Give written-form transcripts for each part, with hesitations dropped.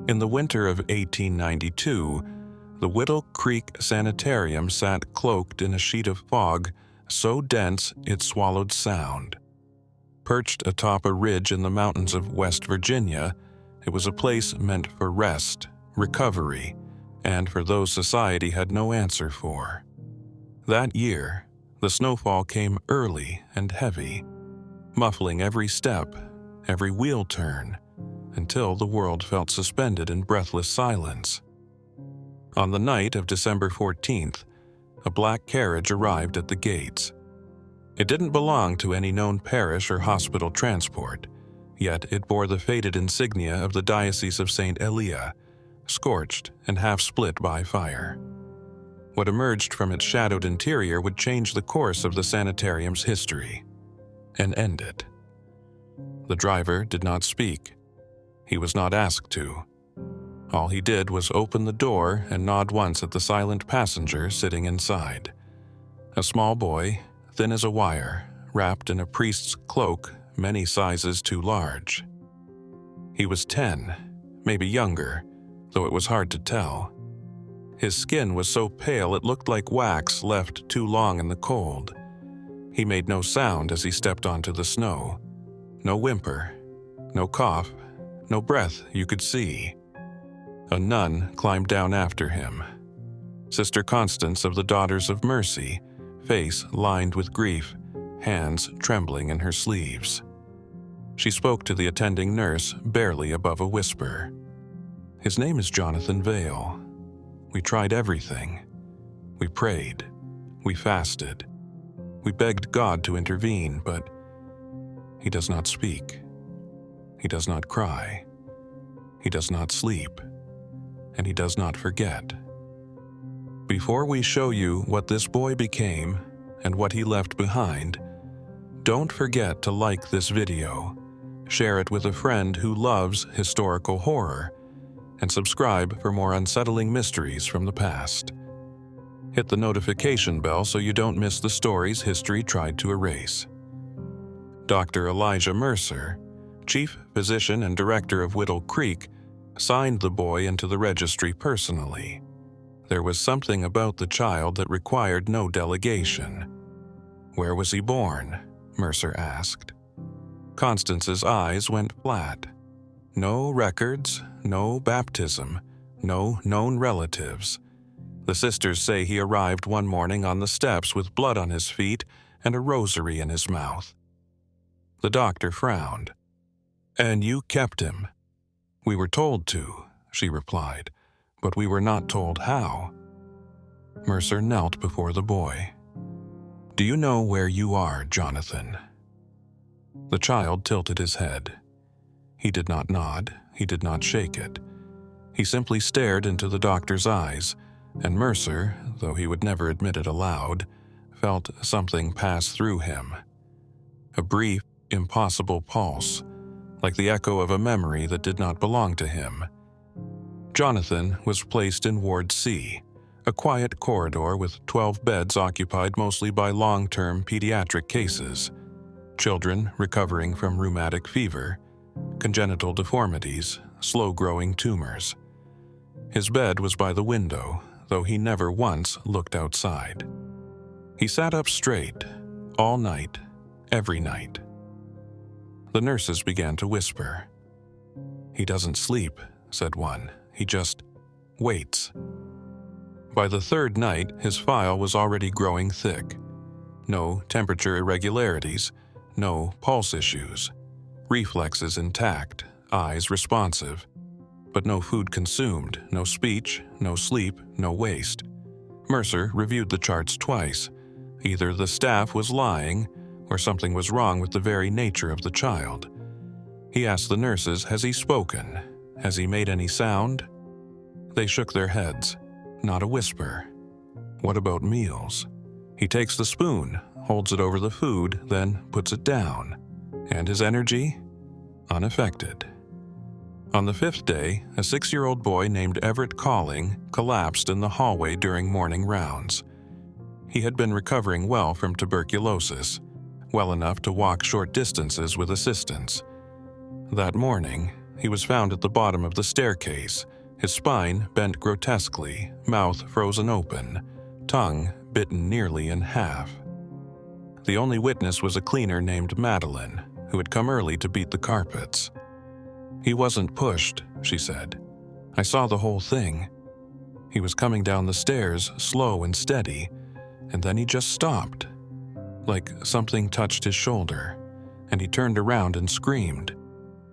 In the winter of 1892, the Whittle Creek Sanitarium sat cloaked in a sheet of fog so dense it swallowed sound. Perched atop a ridge in the mountains of West Virginia, it was a place meant for rest, recovery, and for those society had no answer for. That year, the snowfall came early and heavy, muffling every step, every wheel turn, until the world felt suspended in breathless silence. On the night of December 14th, a black carriage arrived at the gates. It didn't belong to any known parish or hospital transport, yet it bore the faded insignia of the Diocese of St. Elia, scorched and half split by fire. What emerged from its shadowed interior would change the course of the sanitarium's history and end it. The driver did not speak. He was not asked to. All he did was open the door and nod once at the silent passenger sitting inside. A small boy, thin as a wire, wrapped in a priest's cloak many sizes too large. He was 10, maybe younger, though it was hard to tell. His skin was so pale it looked like wax left too long in the cold. He made no sound as he stepped onto the snow. No whimper, no cough, no breath you could see. A nun climbed down after him. Sister Constance of the Daughters of Mercy, face lined with grief, hands trembling in her sleeves. She spoke to the attending nurse barely above a whisper. "His name is Jonathan Vale. We tried everything. We prayed. We fasted. We begged God to intervene, but he does not speak. He does not cry. He does not sleep. And he does not forget." Before we show you what this boy became and what he left behind, don't forget to like this video, share it with a friend who loves historical horror, and subscribe for more unsettling mysteries from the past. Hit the notification bell so you don't miss the stories history tried to erase. Dr. Elijah Mercer, chief physician and director of Whittle Creek, signed the boy into the registry personally. There was something about the child that required no delegation. "Where was he born?" Mercer asked. Constance's eyes went flat. No records, no baptism, no known relatives. The sisters say he arrived one morning on the steps with blood on his feet and a rosary in his mouth. The doctor frowned. "And you kept him?" "We were told to," she replied, "but we were not told how." Mercer knelt before the boy. "Do you know where you are, Jonathan?" The child tilted his head. He did not nod, he did not shake it. He simply stared into the doctor's eyes, and Mercer, though he would never admit it aloud, felt something pass through him. A brief, impossible pulse, like the echo of a memory that did not belong to him. Jonathan was placed in Ward C, a quiet corridor with 12 beds occupied mostly by long-term pediatric cases, children recovering from rheumatic fever, congenital deformities, slow-growing tumors. His bed was by the window, though he never once looked outside. He sat up straight, all night, every night. The nurses began to whisper. "He doesn't sleep," said one. "He just waits." By the third night, his file was already growing thick. No temperature irregularities, no pulse issues, reflexes intact, eyes responsive, but no food consumed, no speech, no sleep, no waste. Mercer reviewed the charts twice. Either the staff was lying, or something was wrong with the very nature of the child. He asked the nurses, "Has he spoken? Has he made any sound?" They shook their heads. Not a whisper. "What about meals?" "He takes the spoon, holds it over the food, then puts it down." And his energy? Unaffected. On the 5th day, a 6-year-old boy named Everett Calling collapsed in the hallway during morning rounds. He had been recovering well from tuberculosis, well enough to walk short distances with assistance. That morning, he was found at the bottom of the staircase, his spine bent grotesquely, mouth frozen open, tongue bitten nearly in half. The only witness was a cleaner named Madeline, who had come early to beat the carpets. "He wasn't pushed," she said. "I saw the whole thing. He was coming down the stairs, slow and steady, and then he just stopped. Like something touched his shoulder, and he turned around and screamed.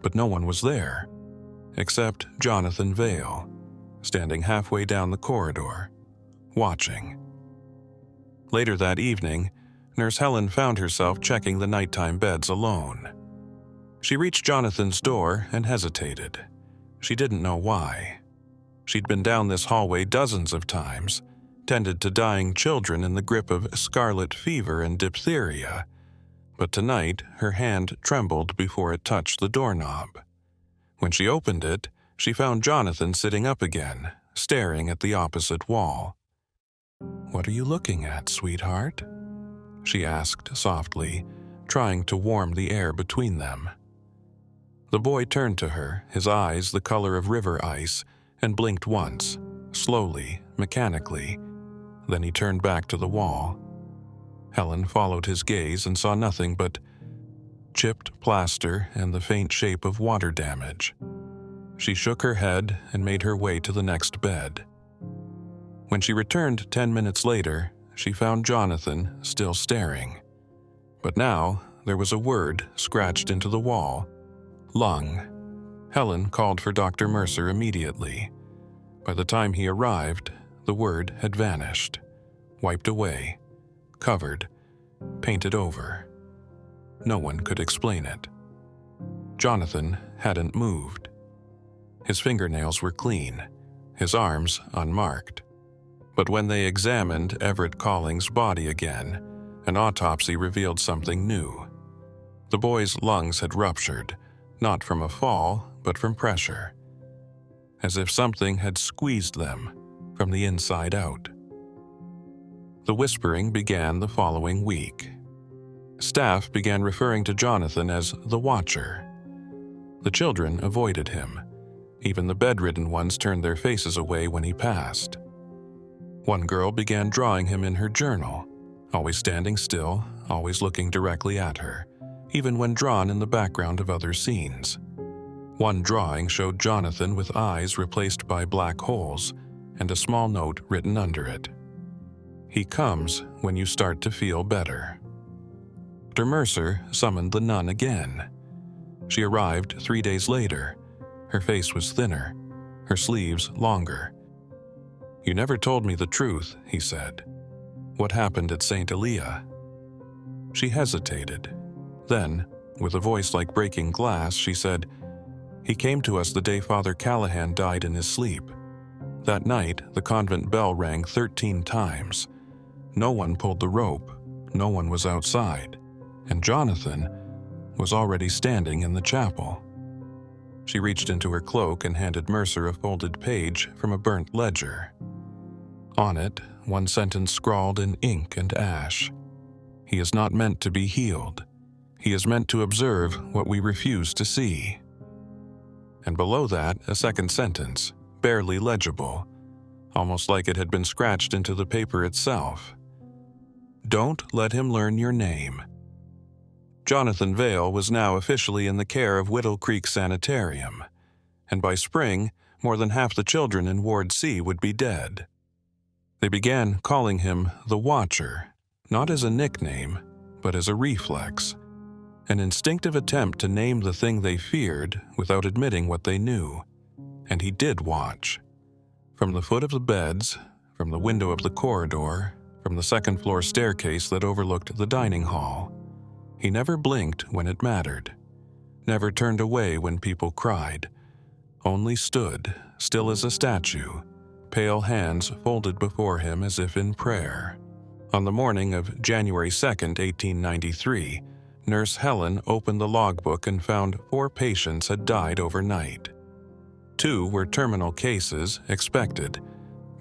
But no one was there, except Jonathan Vale, standing halfway down the corridor, watching." Later that evening, Nurse Helen found herself checking the nighttime beds alone. She reached Jonathan's door and hesitated. She didn't know why. She'd been down this hallway dozens of times, tended to dying children in the grip of scarlet fever and diphtheria, but tonight her hand trembled before it touched the doorknob. When she opened it, she found Jonathan sitting up again, staring at the opposite wall. "What are you looking at, sweetheart?" she asked softly, trying to warm the air between them. The boy turned to her, his eyes the color of river ice, and blinked once, slowly, mechanically. Then he turned back to the wall. Helen followed his gaze and saw nothing but chipped plaster and the faint shape of water damage. She shook her head and made her way to the next bed. When she returned 10 minutes later, she found Jonathan still staring. But now there was a word scratched into the wall: lung. Helen called for Dr. Mercer immediately. By the time he arrived, the word had vanished, wiped away, covered, painted over. No one could explain it. Jonathan hadn't moved. His fingernails were clean, his arms unmarked. But when they examined Everett Colling's body again, an autopsy revealed something new. The boy's lungs had ruptured, not from a fall, but from pressure, as if something had squeezed them from the inside out. The whispering began the following week. Staff began referring to Jonathan as the Watcher. The children avoided him. Even the bedridden ones turned their faces away when he passed. One girl began drawing him in her journal, always standing still, always looking directly at her, even when drawn in the background of other scenes. One drawing showed Jonathan with eyes replaced by black holes and a small note written under it: "He comes when you start to feel better." Dr. Mercer summoned the nun again. She arrived 3 days later. Her face was thinner, her sleeves longer. "You never told me the truth," he said. "What happened at St. Elia?" She hesitated. Then, with a voice like breaking glass, she said, "He came to us the day Father Callahan died in his sleep. That night, the convent bell rang 13 times. No one pulled the rope, no one was outside, and Jonathan was already standing in the chapel." She reached into her cloak and handed Mercer a folded page from a burnt ledger. On it, one sentence scrawled in ink and ash: "He is not meant to be healed. He is meant to observe what we refuse to see." And below that, a second sentence, barely legible, almost like it had been scratched into the paper itself: "Don't let him learn your name." Jonathan Vale was now officially in the care of Whittle Creek Sanitarium, and by spring, more than half the children in Ward C would be dead. They began calling him the Watcher, not as a nickname, but as a reflex, an instinctive attempt to name the thing they feared without admitting what they knew. And he did watch. From the foot of the beds, from the window of the corridor, from the second-floor staircase that overlooked the dining hall. He never blinked when it mattered, never turned away when people cried, only stood, still as a statue, pale hands folded before him as if in prayer. On the morning of January 2nd, 1893, Nurse Helen opened the logbook and found 4 patients had died overnight. 2 were terminal cases, expected,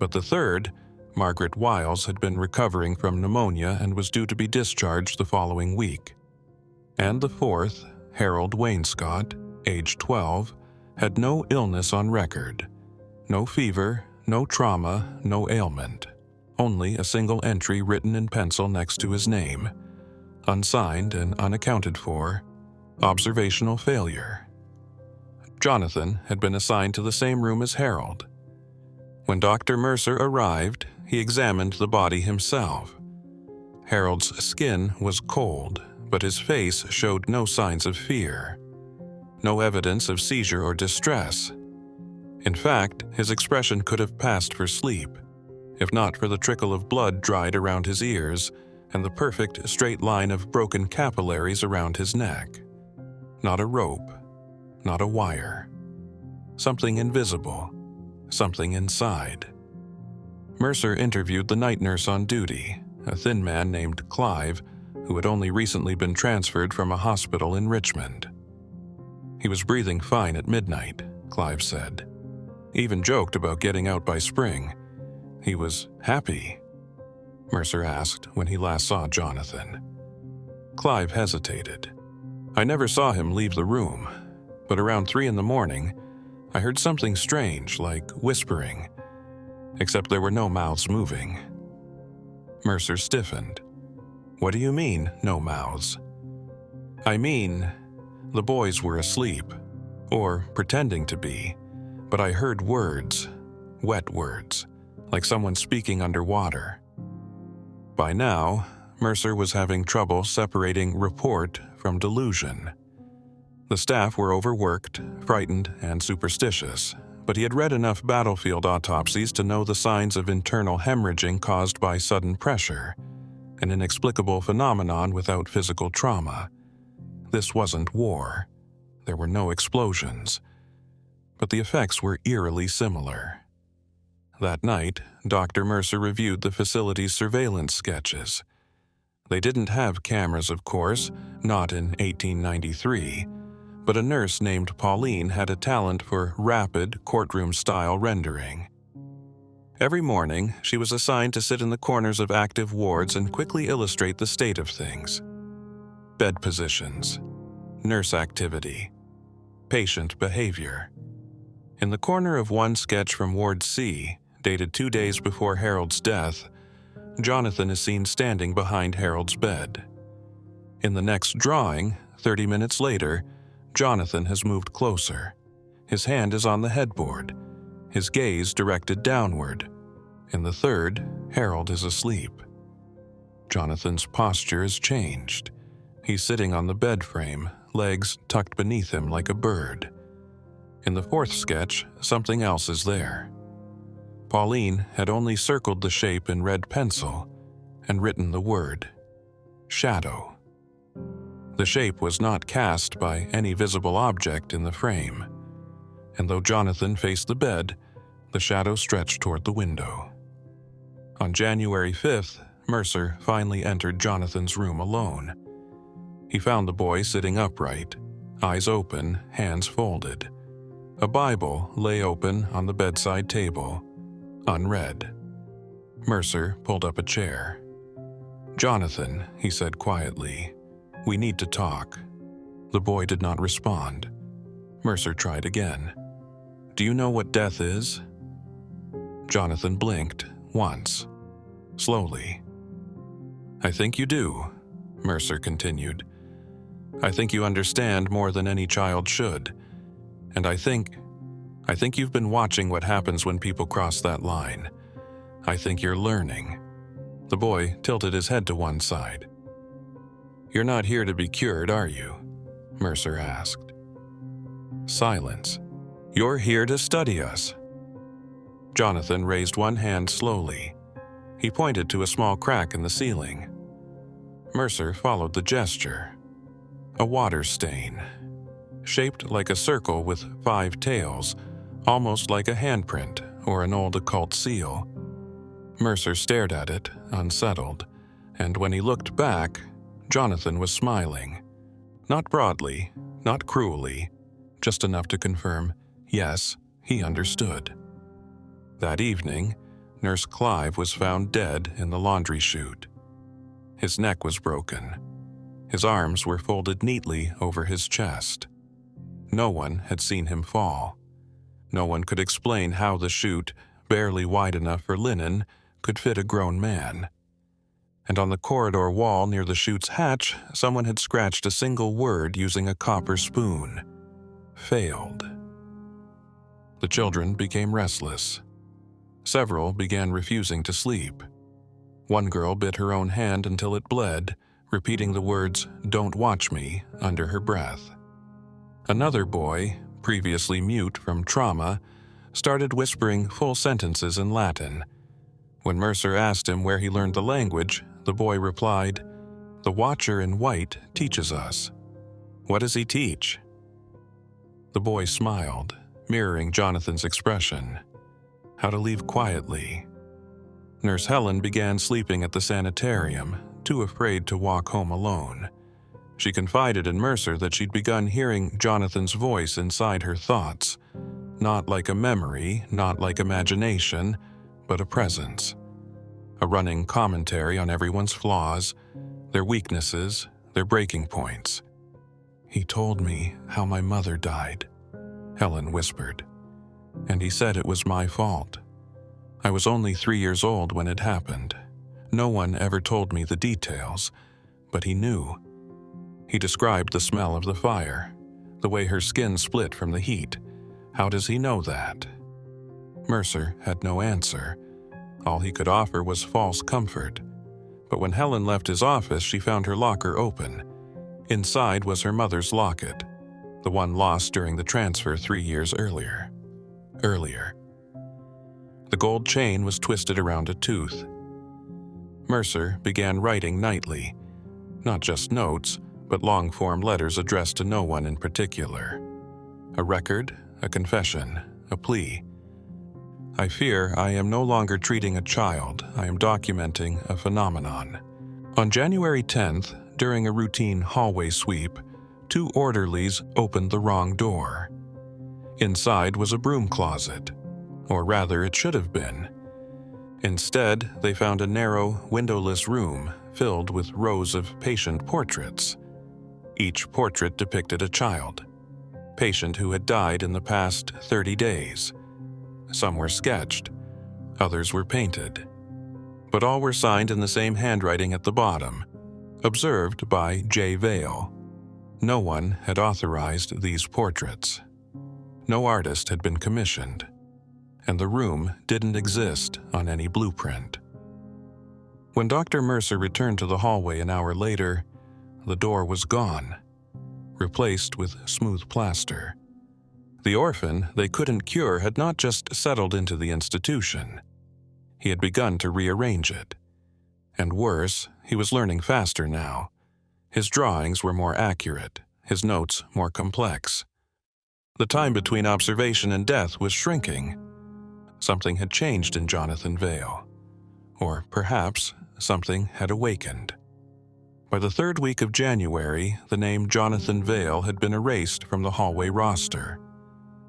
but the third, Margaret Wiles, had been recovering from pneumonia and was due to be discharged the following week. And the fourth, Harold Wainscott, age 12, had no illness on record. No fever, no trauma, no ailment. Only a single entry written in pencil next to his name. Unsigned and unaccounted for. Observational failure. Jonathan had been assigned to the same room as Harold. When Dr. Mercer arrived, he examined the body himself. Harold's skin was cold, but his face showed no signs of fear. No evidence of seizure or distress. In fact, his expression could have passed for sleep, if not for the trickle of blood dried around his ears and the perfect straight line of broken capillaries around his neck. Not a rope, not a wire. Something invisible, something inside. Mercer interviewed the night nurse on duty, a thin man named Clive, who had only recently been transferred from a hospital in Richmond. He was breathing fine at midnight, Clive said. Even joked about getting out by spring. He was happy, Mercer asked when he last saw Jonathan. Clive hesitated. I never saw him leave the room, but around 3 a.m, I heard something strange, like whispering, except there were no mouths moving. Mercer stiffened. What do you mean, no mouths? I mean, the boys were asleep, or pretending to be, but I heard words, wet words, like someone speaking underwater. By now, Mercer was having trouble separating report from delusion. The staff were overworked, frightened, and superstitious, but he had read enough battlefield autopsies to know the signs of internal hemorrhaging caused by sudden pressure, an inexplicable phenomenon without physical trauma. This wasn't war. There were no explosions. But the effects were eerily similar. That night, Dr. Mercer reviewed the facility's surveillance sketches. They didn't have cameras, of course, not in 1893, but a nurse named Pauline had a talent for rapid, courtroom-style rendering. Every morning, she was assigned to sit in the corners of active wards and quickly illustrate the state of things. Bed positions, nurse activity, patient behavior. In the corner of one sketch from Ward C, dated 2 days before Harold's death, Jonathan is seen standing behind Harold's bed. In the next drawing, 30 minutes later, Jonathan has moved closer. His hand is on the headboard, his gaze directed downward. In the third, Harold is asleep. Jonathan's posture has changed. He's sitting on the bed frame, legs tucked beneath him like a bird. In the fourth sketch, something else is there. Pauline had only circled the shape in red pencil and written the word, shadow. The shape was not cast by any visible object in the frame, and though Jonathan faced the bed, the shadow stretched toward the window. On January 5th, Mercer finally entered Jonathan's room alone. He found the boy sitting upright, eyes open, hands folded. A Bible lay open on the bedside table, unread. Mercer pulled up a chair. "Jonathan," he said quietly, "we need to talk." The boy did not respond. Mercer tried again. "Do you know what death is?" Jonathan blinked once, slowly. "I think you do," Mercer continued. "I think you understand more than any child should. And I think you've been watching what happens when people cross that line. I think you're learning." The boy tilted his head to one side. "You're not here to be cured, are you?" Mercer asked. Silence. "You're here to study us." Jonathan raised one hand slowly. He pointed to a small crack in the ceiling. Mercer followed the gesture. A water stain, shaped like a circle with 5 tails, almost like a handprint or an old occult seal. Mercer stared at it, unsettled, and when he looked back, Jonathan was smiling. Not broadly, not cruelly, just enough to confirm, yes, he understood. That evening, Nurse Clive was found dead in the laundry chute. His neck was broken. His arms were folded neatly over his chest. No one had seen him fall. No one could explain how the chute, barely wide enough for linen, could fit a grown man. And on the corridor wall near the chute's hatch, someone had scratched a single word using a copper spoon. Failed. The children became restless. Several began refusing to sleep. One girl bit her own hand until it bled, repeating the words, "Don't watch me," under her breath. Another boy, previously mute from trauma, started whispering full sentences in Latin. When Mercer asked him where he learned the language, the boy replied, "The Watcher in White teaches us." "What does he teach?" The boy smiled, mirroring Jonathan's expression. How to leave quietly. Nurse Helen began sleeping at the sanitarium, too afraid to walk home alone. She confided in Mercer that she'd begun hearing Jonathan's voice inside her thoughts, not like a memory, not like imagination, but a presence. A running commentary on everyone's flaws, their weaknesses, their breaking points. "He told me how my mother died," Helen whispered. "And he said it was my fault. I was only 3 years old when it happened. No one ever told me the details, but he knew. He described the smell of the fire, the way her skin split from the heat. How does he know that?" Mercer had no answer. All he could offer was false comfort. But when Helen left his office, she found her locker open. Inside was her mother's locket, the one lost during the transfer 3 years earlier. The gold chain was twisted around a tooth. Mercer began writing nightly, not just notes, but long-form letters addressed to no one in particular. A record, a confession, a plea. "I fear I am no longer treating a child, I am documenting a phenomenon." On January 10th, during a routine hallway sweep, 2 orderlies opened the wrong door. Inside was a broom closet, or rather it should have been. Instead, they found a narrow, windowless room filled with rows of patient portraits. Each portrait depicted a child, patient who had died in the past 30 days. Some were sketched, others were painted, but all were signed in the same handwriting at the bottom, observed by J. Vale. No one had authorized these portraits. No artist had been commissioned, and the room didn't exist on any blueprint. When Dr. Mercer returned to the hallway an hour later, the door was gone, replaced with smooth plaster. The orphan they couldn't cure had not just settled into the institution. He had begun to rearrange it. And worse, he was learning faster now. His drawings were more accurate, his notes more complex. The time between observation and death was shrinking. Something had changed in Jonathan Vale. Or perhaps something had awakened. By the 3rd week of January, the name Jonathan Vale had been erased from the hallway roster.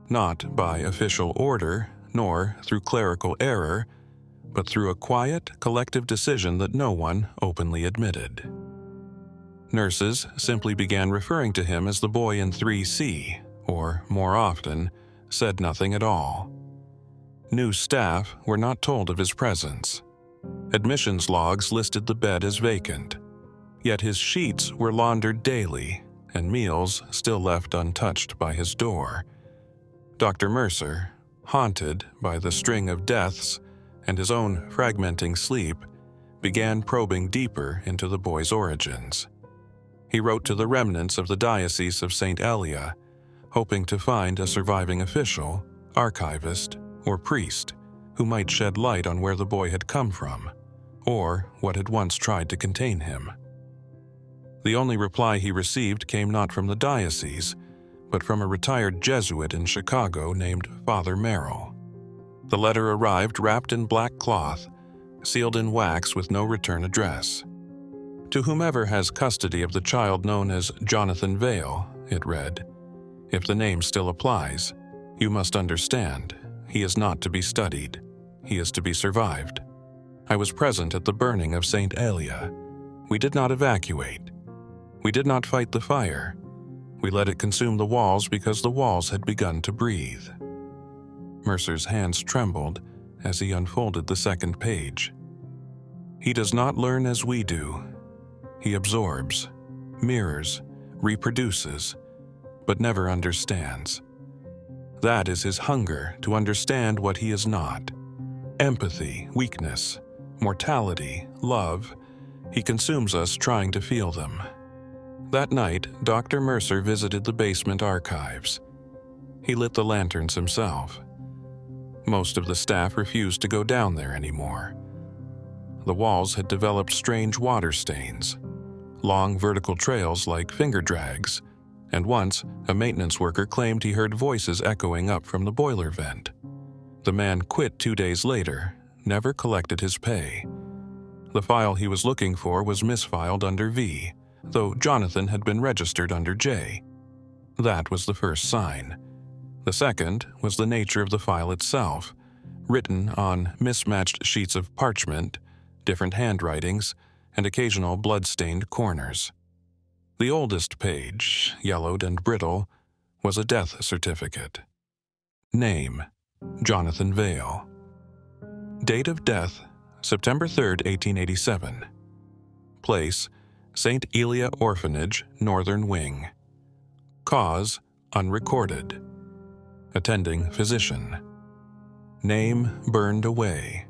Not by official order, nor through clerical error, but through a quiet, collective decision that no one openly admitted. Nurses simply began referring to him as the boy in 3C, or, more often, said nothing at all. New staff were not told of his presence. Admissions logs listed the bed as vacant, yet his sheets were laundered daily, and meals still left untouched by his door. Dr. Mercer, haunted by the string of deaths and his own fragmenting sleep, began probing deeper into the boy's origins. He wrote to the remnants of the Diocese of St. Elia, hoping to find a surviving official, archivist, or priest who might shed light on where the boy had come from, or what had once tried to contain him. The only reply he received came not from the diocese, but from a retired Jesuit in Chicago named Father Merrill. The letter arrived wrapped in black cloth, sealed in wax with no return address. To whomever has custody of the child known as Jonathan Vale, it read, "If the name still applies, you must understand, he is not to be studied. He is to be survived. I was present at the burning of St. Elia. We did not evacuate. We did not fight the fire. We let it consume the walls because the walls had begun to breathe. Mercer's hands trembled as he unfolded the second page. He does not learn as we do. He absorbs, mirrors, reproduces, but never understands. That is his hunger to understand what he is not. Empathy, weakness, mortality, love. He consumes us trying to feel them. That night, Dr. Mercer visited the basement archives. He lit the lanterns himself. Most of the staff refused to go down there anymore. The walls had developed strange water stains, long vertical trails like finger drags, and once a maintenance worker claimed he heard voices echoing up from the boiler vent. The man quit 2 days later, never collected his pay. The file he was looking for was misfiled under V, though Jonathan had been registered under J. That was the first sign. The second was the nature of the file itself, written on mismatched sheets of parchment, different handwritings, and occasional blood-stained corners. The oldest page, yellowed and brittle, was a death certificate. Name: Jonathan Vale. Date of death: September 3, 1887. Place: St. Elia Orphanage, Northern Wing. Cause: unrecorded. Attending physician. Name burned away.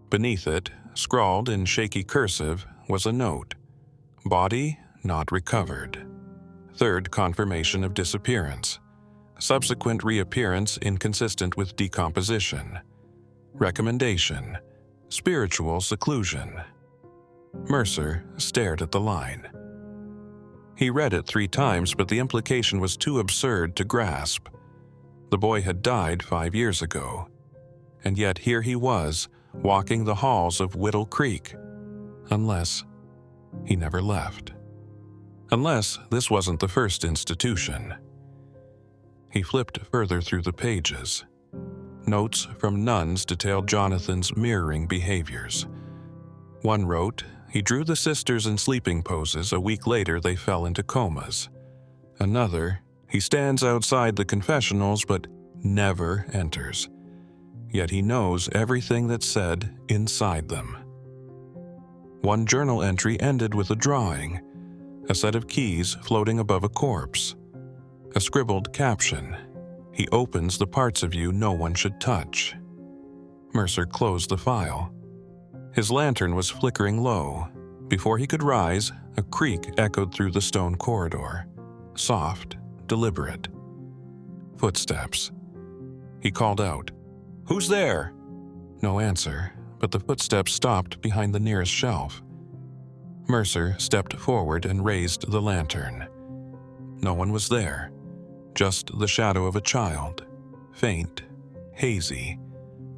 Beneath it, scrawled in shaky cursive, was a note. Body not recovered. Third confirmation of disappearance. Subsequent reappearance inconsistent with decomposition. Recommendation: spiritual seclusion. Mercer stared at the line. He read it 3 times, but the implication was too absurd to grasp. The boy had died 5 years ago, and yet here he was, walking the halls of Whittle Creek. Unless he never left. Unless this wasn't the first institution. He flipped further through the pages. Notes from nuns detailed Jonathan's mirroring behaviors. One wrote, he drew the sisters in sleeping poses. A week later, they fell into comas. Another, he stands outside the confessionals but never enters. Yet he knows everything that's said inside them. One journal entry ended with a drawing, a set of keys floating above a corpse. A scribbled caption, he opens the parts of you no one should touch. Mercer closed the file. His lantern was flickering low. Before he could rise, a creak echoed through the stone corridor. Soft, deliberate. Footsteps. He called out, "Who's there?" No answer, but the footsteps stopped behind the nearest shelf. Mercer stepped forward and raised the lantern. No one was there, just the shadow of a child, faint, hazy,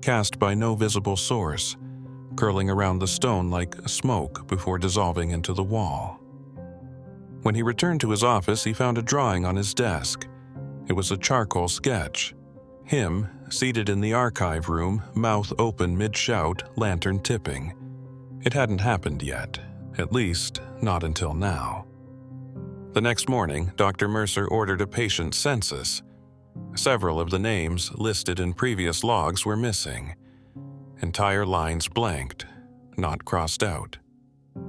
cast by no visible source, curling around the stone like smoke before dissolving into the wall. When he returned to his office, he found a drawing on his desk. It was a charcoal sketch. Him, seated in the archive room, mouth open mid-shout, lantern tipping. It hadn't happened yet, at least not until now. The next morning, Dr. Mercer ordered a patient census. Several of the names listed in previous logs were missing. Entire lines blanked, not crossed out,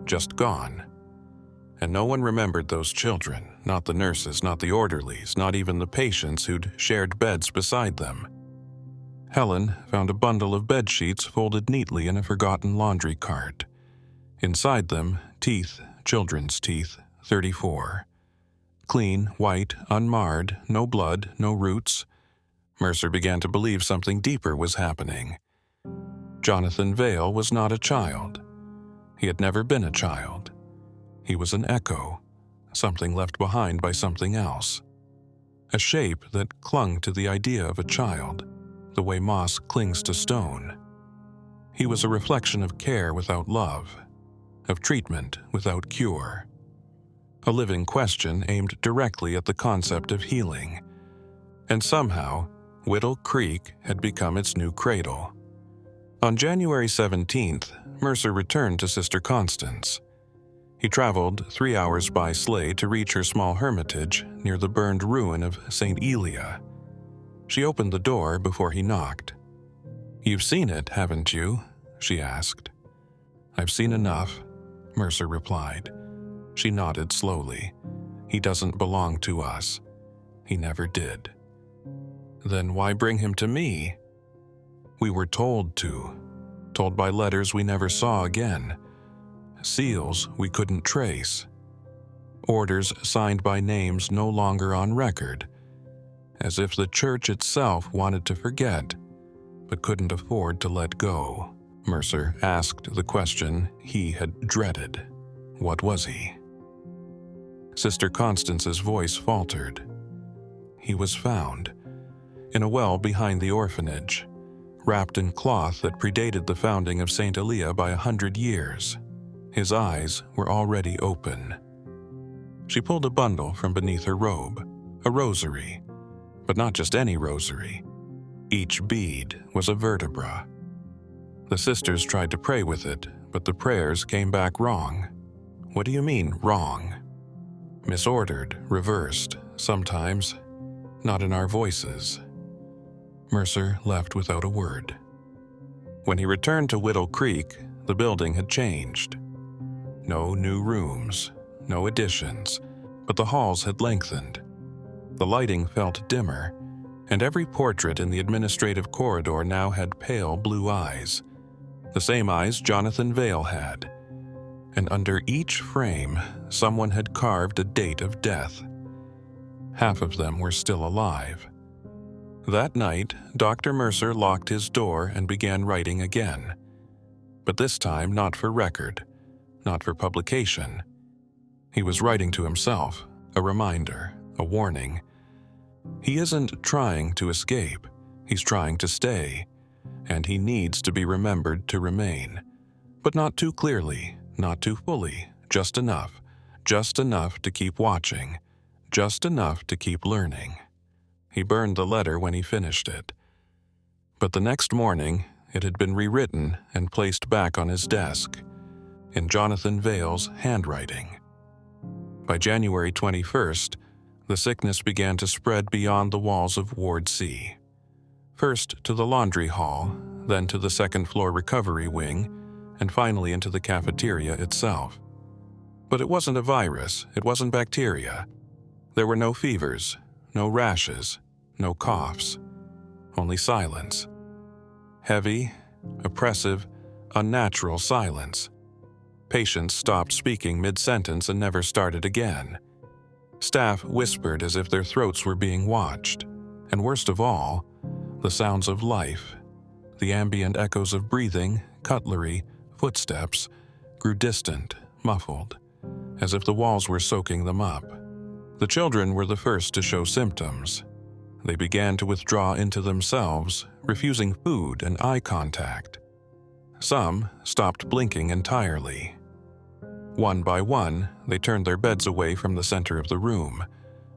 just gone. And no one remembered those children, not the nurses, not the orderlies, not even the patients who'd shared beds beside them. Helen found a bundle of bed sheets folded neatly in a forgotten laundry cart. Inside them, teeth, children's teeth, 34. Clean, white, unmarred, no blood, no roots. Mercer began to believe something deeper was happening. Jonathan Vale was not a child. He had never been a child. He was an echo, something left behind by something else. A shape that clung to the idea of a child, the way moss clings to stone. He was a reflection of care without love, of treatment without cure. A living question aimed directly at the concept of healing. And somehow, Whittle Creek had become its new cradle. On January 17th, Mercer returned to Sister Constance. He traveled 3 hours by sleigh to reach her small hermitage near the burned ruin of St. Elia. She opened the door before he knocked. "You've seen it, haven't you?" she asked. "I've seen enough," Mercer replied. She nodded slowly. "He doesn't belong to us. He never did." "Then why bring him to me?" "We were told to. Told by letters we never saw again. Seals we couldn't trace. Orders signed by names no longer on record. As if the church itself wanted to forget, but couldn't afford to let go." Mercer asked the question he had dreaded. What was he? Sister Constance's voice faltered. "He was found in a well behind the orphanage, wrapped in cloth that predated the founding of St. Elia by 100 years. His eyes were already open." She pulled a bundle from beneath her robe, a rosary, but not just any rosary. Each bead was a vertebra. The sisters tried to pray with it, but the prayers came back wrong. "What do you mean, wrong?" "Misordered, reversed, sometimes. Not in our voices." Mercer left without a word. When he returned to Whittle Creek, the building had changed. No new rooms, no additions, but the halls had lengthened. The lighting felt dimmer, and every portrait in the administrative corridor now had pale blue eyes, the same eyes Jonathan Vale had. And under each frame, someone had carved a date of death. Half of them were still alive. That night, Dr. Mercer locked his door and began writing again. But this time not for record, not for publication. He was writing to himself, a reminder, a warning. He isn't trying to escape, he's trying to stay, and he needs to be remembered to remain. But not too clearly, not too fully, just enough to keep watching, just enough to keep learning. He burned the letter when he finished it. But the next morning, it had been rewritten and placed back on his desk, in Jonathan Vale's handwriting. By January 21st, the sickness began to spread beyond the walls of Ward C. First to the laundry hall, then to the second-floor recovery wing, and finally into the cafeteria itself. But it wasn't a virus, it wasn't bacteria. There were no fevers, no rashes, no coughs, only silence. Heavy, oppressive, unnatural silence. Patients stopped speaking mid-sentence and never started again. Staff whispered as if their throats were being watched. And worst of all, the sounds of life, the ambient echoes of breathing, cutlery, footsteps, grew distant, muffled, as if the walls were soaking them up. The children were the first to show symptoms. They began to withdraw into themselves, refusing food and eye contact. Some stopped blinking entirely. One by one, they turned their beds away from the center of the room,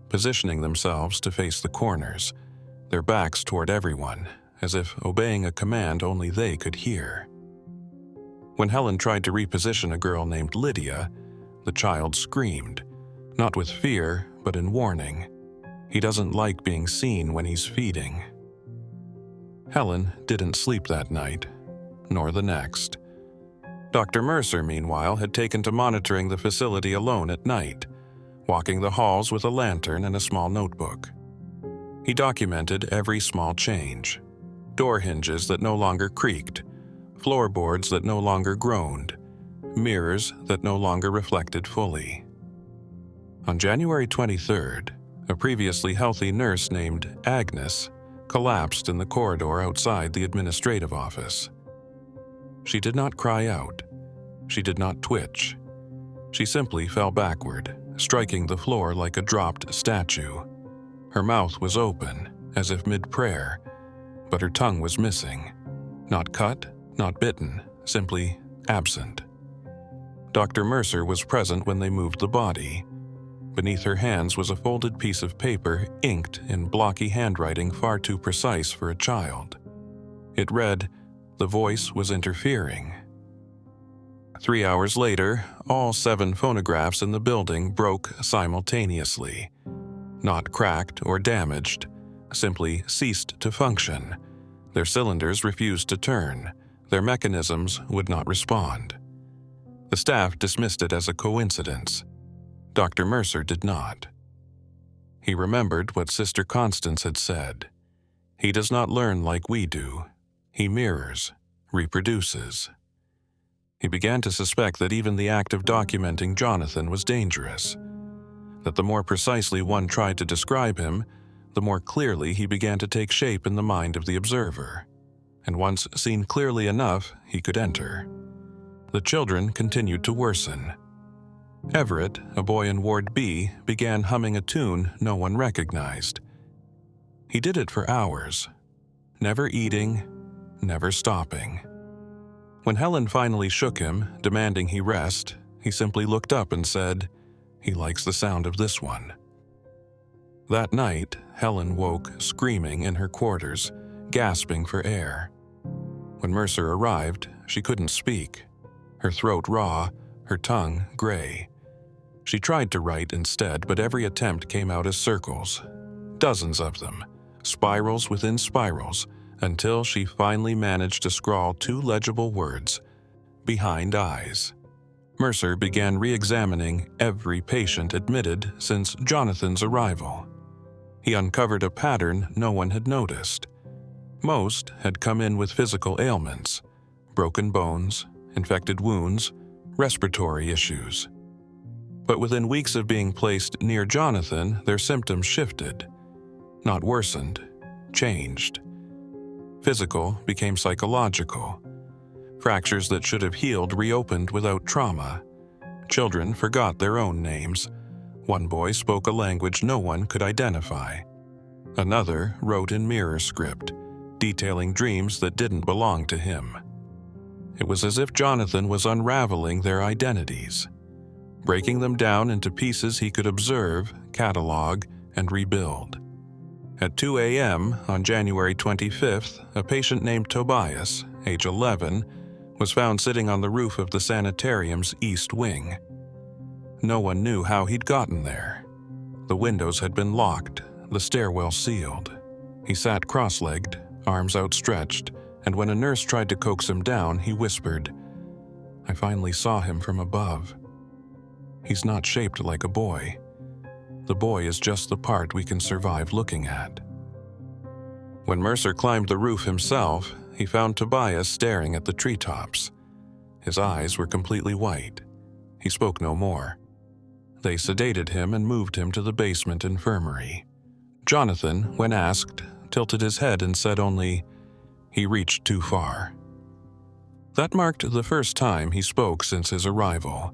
positioning themselves to face the corners, their backs toward everyone, as if obeying a command only they could hear. When Helen tried to reposition a girl named Lydia, the child screamed, not with fear, but in warning. He doesn't like being seen when he's feeding. Helen didn't sleep that night, nor the next. Dr. Mercer, meanwhile, had taken to monitoring the facility alone at night, walking the halls with a lantern and a small notebook. He documented every small change. Door hinges that no longer creaked, floorboards that no longer groaned, mirrors that no longer reflected fully. On January 23rd, a previously healthy nurse named Agnes collapsed in the corridor outside the administrative office. She did not cry out. She did not twitch. She simply fell backward, striking the floor like a dropped statue. Her mouth was open, as if mid-prayer, but her tongue was missing. Not cut, not bitten, simply absent. Dr. Mercer was present when they moved the body. Beneath her hands was a folded piece of paper inked in blocky handwriting far too precise for a child. It read, "The voice was interfering." 3 hours later, all 7 phonographs in the building broke simultaneously. Not cracked or damaged, simply ceased to function. Their cylinders refused to turn. Their mechanisms would not respond. The staff dismissed it as a coincidence. Dr. Mercer did not. He remembered what Sister Constance had said. He does not learn like we do. He mirrors, reproduces. He began to suspect that even the act of documenting Jonathan was dangerous. That the more precisely one tried to describe him, the more clearly he began to take shape in the mind of the observer. And once seen clearly enough, he could enter. The children continued to worsen. Everett, a boy in Ward B, began humming a tune no one recognized. He did it for hours, never eating, never stopping. When Helen finally shook him, demanding he rest, he simply looked up and said, "He likes the sound of this one." That night, Helen woke screaming in her quarters, gasping for air. When Mercer arrived, she couldn't speak, her throat raw, her tongue gray. She tried to write instead, but every attempt came out as circles, dozens of them, spirals within spirals, until she finally managed to scrawl 2 legible words, "behind eyes." Mercer began re-examining every patient admitted since Jonathan's arrival. He uncovered a pattern no one had noticed. Most had come in with physical ailments, broken bones, infected wounds, respiratory issues. But within weeks of being placed near Jonathan, their symptoms shifted. Not worsened, changed. Physical became psychological. Fractures that should have healed reopened without trauma. Children forgot their own names. One boy spoke a language no one could identify. Another wrote in mirror script, detailing dreams that didn't belong to him. It was as if Jonathan was unraveling their identities, breaking them down into pieces he could observe, catalog, and rebuild. At 2 a.m. on January 25th, a patient named Tobias, age 11, was found sitting on the roof of the sanitarium's east wing. No one knew how he'd gotten there. The windows had been locked, the stairwell sealed. He sat cross-legged, arms outstretched, and when a nurse tried to coax him down, he whispered, "I finally saw him from above. He's not shaped like a boy. The boy is just the part we can survive looking at." When Mercer climbed the roof himself, he found Tobias staring at the treetops. His eyes were completely white. He spoke no more. They sedated him and moved him to the basement infirmary. Jonathan, when asked, tilted his head and said only, "He reached too far." That marked the first time he spoke since his arrival.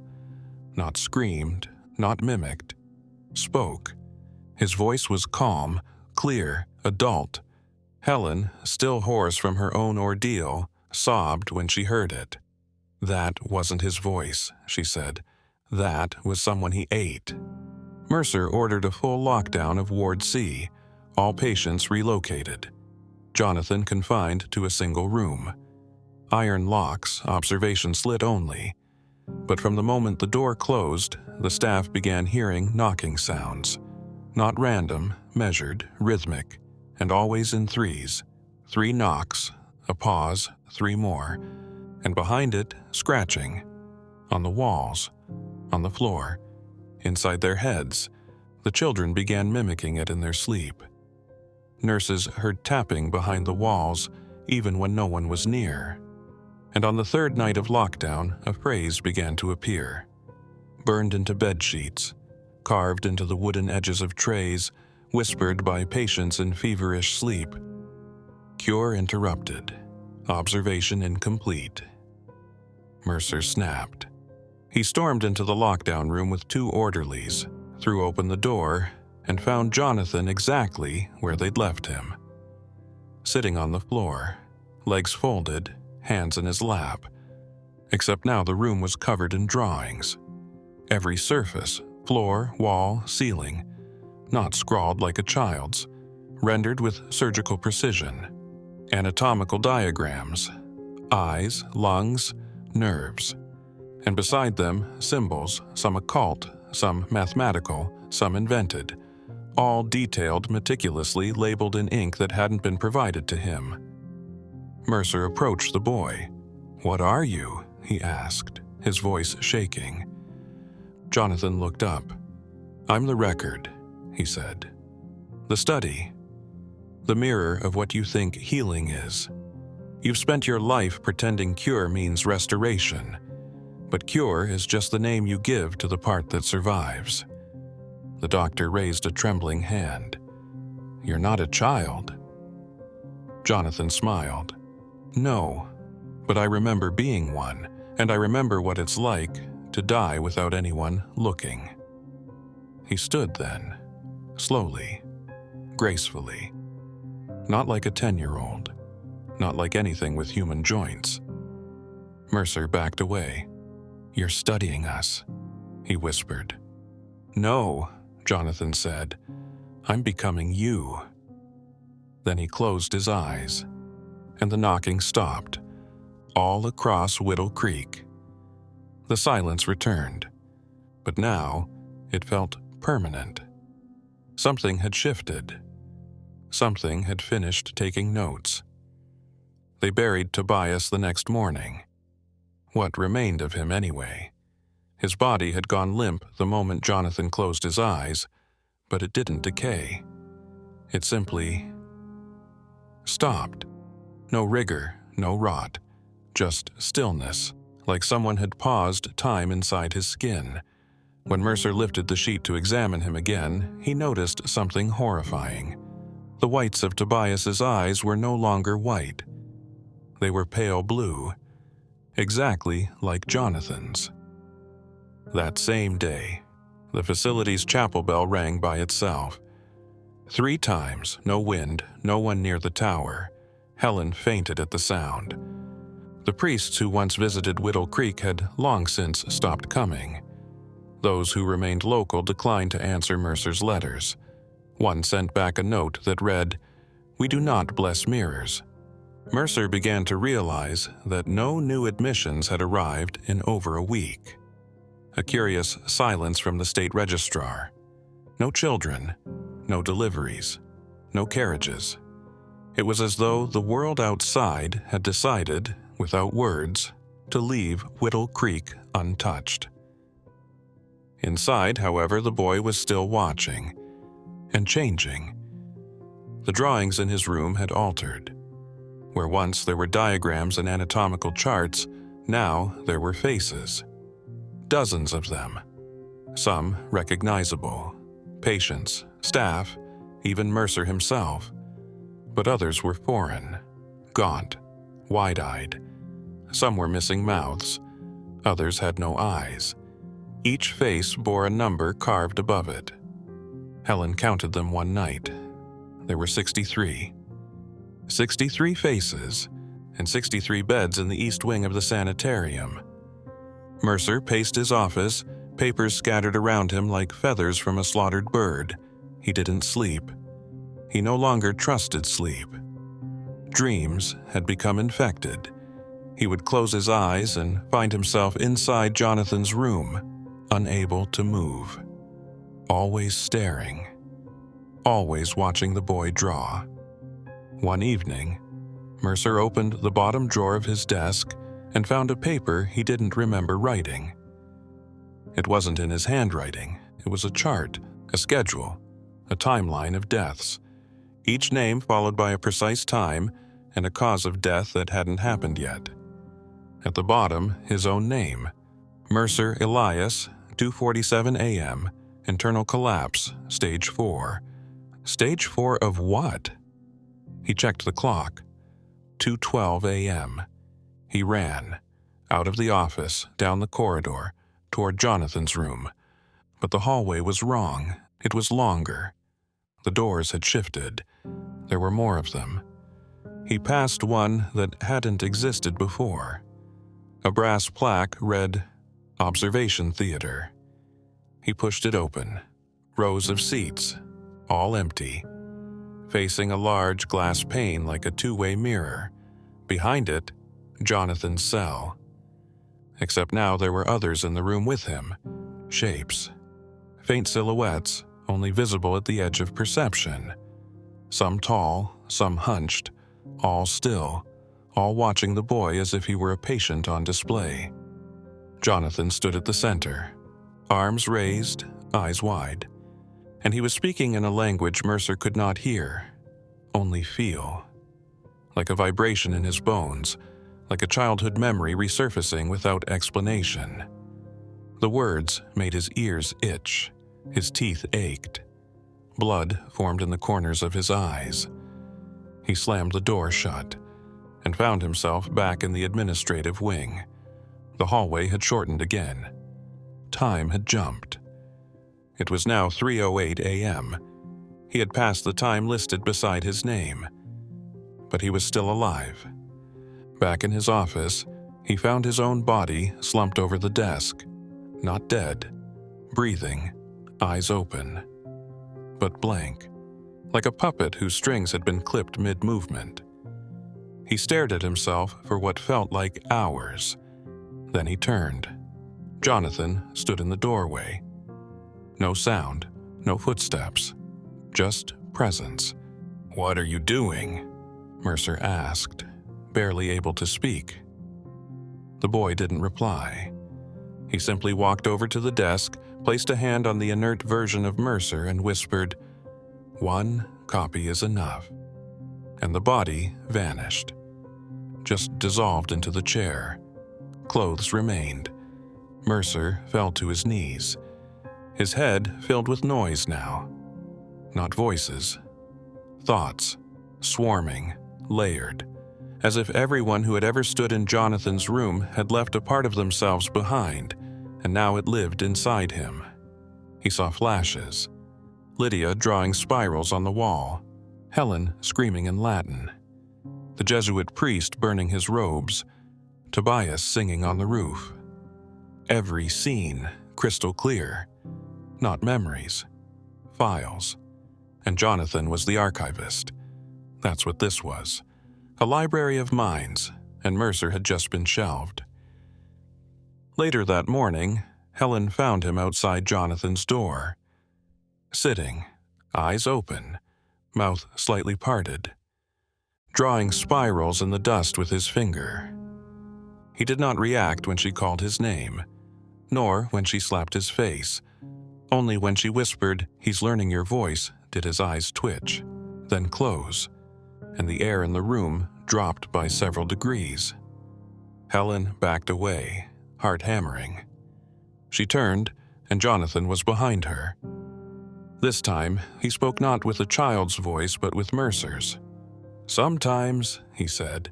Not screamed, not mimicked. Spoke. His voice was calm, clear, adult. Helen, still hoarse from her own ordeal, sobbed when she heard it. "That wasn't his voice," she said. "That was someone he ate." Mercer ordered a full lockdown of Ward C, all patients relocated. Jonathan confined to a single room. Iron locks, observation slit only. But from the moment the door closed, the staff began hearing knocking sounds. Not random, measured, rhythmic, and always in threes. 3 knocks, a pause, 3 more, and behind it, scratching. On the walls, on the floor, inside their heads. The children began mimicking it in their sleep. Nurses heard tapping behind the walls, even when no one was near. And on the 3rd night of lockdown, a phrase began to appear. Burned into bed sheets, carved into the wooden edges of trays, whispered by patients in feverish sleep. Cure interrupted. Observation incomplete. Mercer snapped. He stormed into the lockdown room with 2 orderlies, threw open the door, and found Jonathan exactly where they'd left him. Sitting on the floor, legs folded, hands in his lap. Except now the room was covered in drawings. Every surface, floor, wall, ceiling, not scrawled like a child's, rendered with surgical precision. Anatomical diagrams, eyes, lungs, nerves. and beside them, symbols, some occult, some mathematical, some invented, all detailed meticulously, labeled in ink that hadn't been provided to him. Mercer approached the boy. "What are you?" he asked, his voice shaking. Jonathan looked up. "I'm the record," he said. "The study. The mirror of what you think healing is. You've spent your life pretending cure means restoration, but cure is just the name you give to the part that survives." The doctor raised a trembling hand. "You're not a child." Jonathan smiled. "No, but I remember being one, and I remember what it's like to die without anyone looking." He stood then, slowly, gracefully, not like a 10-year-old, not like anything with human joints. Mercer backed away. "You're studying us," he whispered. "No," Jonathan said. "I'm becoming you." Then he closed his eyes, and the knocking stopped, all across Whittle Creek. The silence returned, but now it felt permanent. Something had shifted. Something had finished taking notes. They buried Tobias the next morning. What remained of him anyway? His body had gone limp the moment Jonathan closed his eyes, but it didn't decay. It simply stopped. No rigor, no rot, just stillness, like someone had paused time inside his skin. When Mercer lifted the sheet to examine him again, he noticed something horrifying. The whites of Tobias's eyes were no longer white. They were pale blue, exactly like Jonathan's. That same day, the facility's chapel bell rang by itself. 3 times, no wind, no one near the tower. Helen fainted at the sound. The priests who once visited Whittle Creek had long since stopped coming. Those who remained local declined to answer Mercer's letters. One sent back a note that read, "We do not bless mirrors." Mercer began to realize that no new admissions had arrived in over a week. A curious silence from the state registrar. No children, no deliveries, no carriages. It was as though the world outside had decided, without words, to leave Whittle Creek untouched. Inside, however, the boy was still watching and changing. The drawings in his room had altered. Where once there were diagrams and anatomical charts, now there were faces. Dozens of them. Some recognizable. Patients, staff, even Mercer himself. But others were foreign, gaunt, wide-eyed. Some were missing mouths. Others had no eyes. Each face bore a number carved above it. Helen counted them one night. There were 63. 63 faces, and 63 beds in the east wing of the sanitarium. Mercer paced his office, papers scattered around him like feathers from a slaughtered bird. He didn't sleep. He no longer trusted sleep. Dreams had become infected. He would close his eyes and find himself inside Jonathan's room, unable to move. Always staring. Always watching the boy draw. One evening, Mercer opened the bottom drawer of his desk and found a paper he didn't remember writing. It wasn't in his handwriting. It was a chart, a schedule, a timeline of deaths, each name followed by a precise time and a cause of death that hadn't happened yet. At the bottom, his own name, Mercer Elias, 2:47 a.m., internal collapse, stage 4. Stage 4 of what? He checked the clock. 2:12 a.m. He ran, out of the office, down the corridor, toward Jonathan's room. But the hallway was wrong. It was longer. The doors had shifted. There were more of them. He passed one that hadn't existed before. A brass plaque read, "Observation Theater." He pushed it open. Rows of seats, all empty. Facing a large glass pane like a two-way mirror. Behind it, Jonathan's cell. except now there were others in the room with him, shapes, faint silhouettes only visible at the edge of perception. Some tall, some hunched, all still, all watching the boy as if he were a patient on display. Jonathan stood at the center, arms raised, eyes wide, and he was speaking in a language Mercer could not hear, only feel. Like a vibration in his bones, like a childhood memory resurfacing without explanation. The words made his ears itch, his teeth ached. Blood formed in the corners of his eyes. He slammed the door shut and found himself back in the administrative wing. The hallway had shortened again. Time had jumped. It was now 3:08 a.m. He had passed the time listed beside his name. But he was still alive. Back in his office, he found his own body slumped over the desk, not dead, breathing, eyes open, but blank, like a puppet whose strings had been clipped mid-movement. He stared at himself for what felt like hours. Then he turned. Jonathan stood in the doorway. No sound, no footsteps, just presence. "What are you doing?" Mercer asked, barely able to speak. The boy didn't reply. He simply walked over to the desk, placed a hand on the inert version of Mercer, and whispered, "One copy is enough." And the body vanished, just dissolved into the chair. Clothes remained. Mercer fell to his knees, his head filled with noise now. Not voices, thoughts, swarming, layered, as if everyone who had ever stood in Jonathan's room had left a part of themselves behind, and now it lived inside him. He saw flashes. Lydia drawing spirals on the wall, Helen screaming in Latin, the Jesuit priest burning his robes, Tobias singing on the roof. Every scene crystal clear, not memories, files. And Jonathan was the archivist. That's what this was. A library of minds, and Mercer had just been shelved. Later that morning, Helen found him outside Jonathan's door, sitting, eyes open, mouth slightly parted, drawing spirals in the dust with his finger. He did not react when she called his name, nor when she slapped his face. Only when she whispered, "He's learning your voice," did his eyes twitch, then close, and the air in the room dropped by several degrees. Helen backed away, heart hammering. She turned, and Jonathan was behind her. This time, he spoke not with a child's voice but with Mercer's. "Sometimes," he said,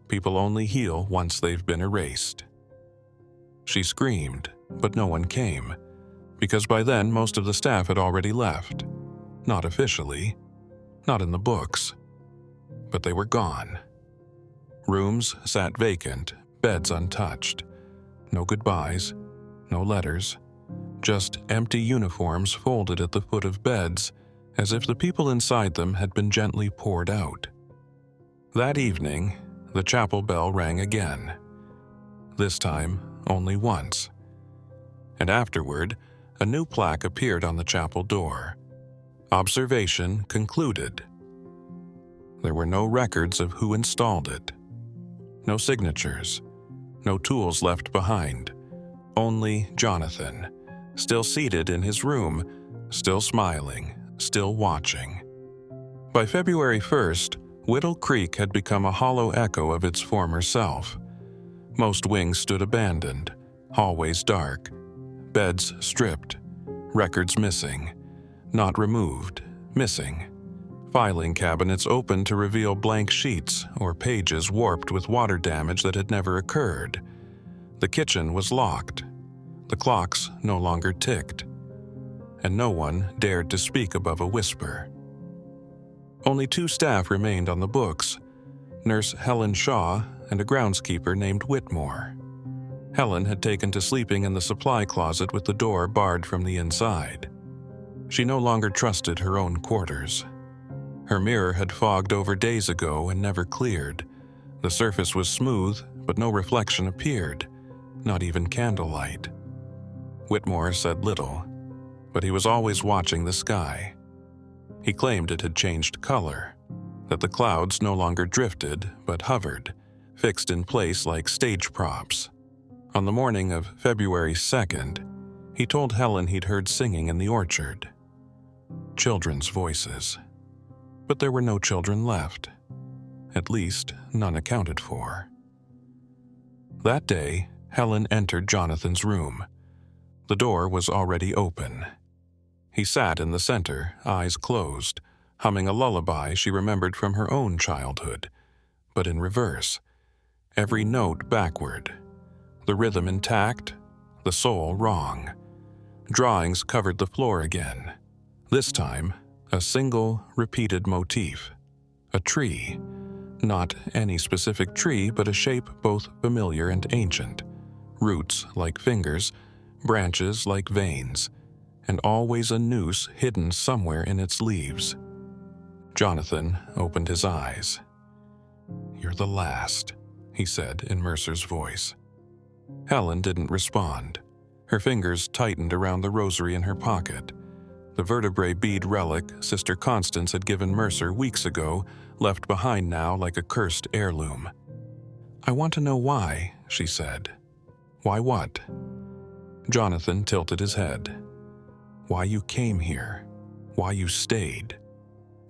"people only heal once they've been erased." She screamed, but no one came, because by then most of the staff had already left. Not officially, not in the books, but they were gone. Rooms sat vacant, beds untouched. No goodbyes, no letters, just empty uniforms folded at the foot of beds, as if the people inside them had been gently poured out. That evening, the chapel bell rang again. This time, only once. And afterward, a new plaque appeared on the chapel door. Observation concluded. There were no records of who installed it. No signatures. No tools left behind. Only Jonathan, still seated in his room, still smiling, still watching. By February 1st, Whittle Creek had become a hollow echo of its former self. Most wings stood abandoned, hallways dark, beds stripped, records missing, not removed, missing. Filing cabinets open to reveal blank sheets or pages warped with water damage that had never occurred. The kitchen was locked. The clocks no longer ticked. And no one dared to speak above a whisper. Only 2 staff remained on the books, Nurse Helen Shaw and a groundskeeper named Whitmore. Helen had taken to sleeping in the supply closet with the door barred from the inside. She no longer trusted her own quarters. Her mirror had fogged over days ago and never cleared. The surface was smooth, but no reflection appeared. not even candlelight. Whitmore said little, but he was always watching the sky. He claimed it had changed color, that the clouds no longer drifted but hovered, fixed in place like stage props. On the morning of February 2nd, he told Helen he'd heard singing in the orchard. Children's voices. But there were no children left. At least, none accounted for. That day, Helen entered Jonathan's room. The door was already open. He sat in the center, eyes closed, humming a lullaby she remembered from her own childhood, but in reverse, every note backward, the rhythm intact, the soul wrong. Drawings covered the floor again. This time, a single repeated motif. A tree. Not any specific tree, but a shape both familiar and ancient. Roots like fingers, branches like veins, and always a noose hidden somewhere in its leaves. Jonathan opened his eyes. "You're the last," he said in Mercer's voice. Helen didn't respond. Her fingers tightened around the rosary in her pocket. The vertebrae bead relic Sister Constance had given Mercer weeks ago, left behind now like a cursed heirloom. "I want to know why," she said. "Why what?" Jonathan tilted his head. "Why you came here. Why you stayed.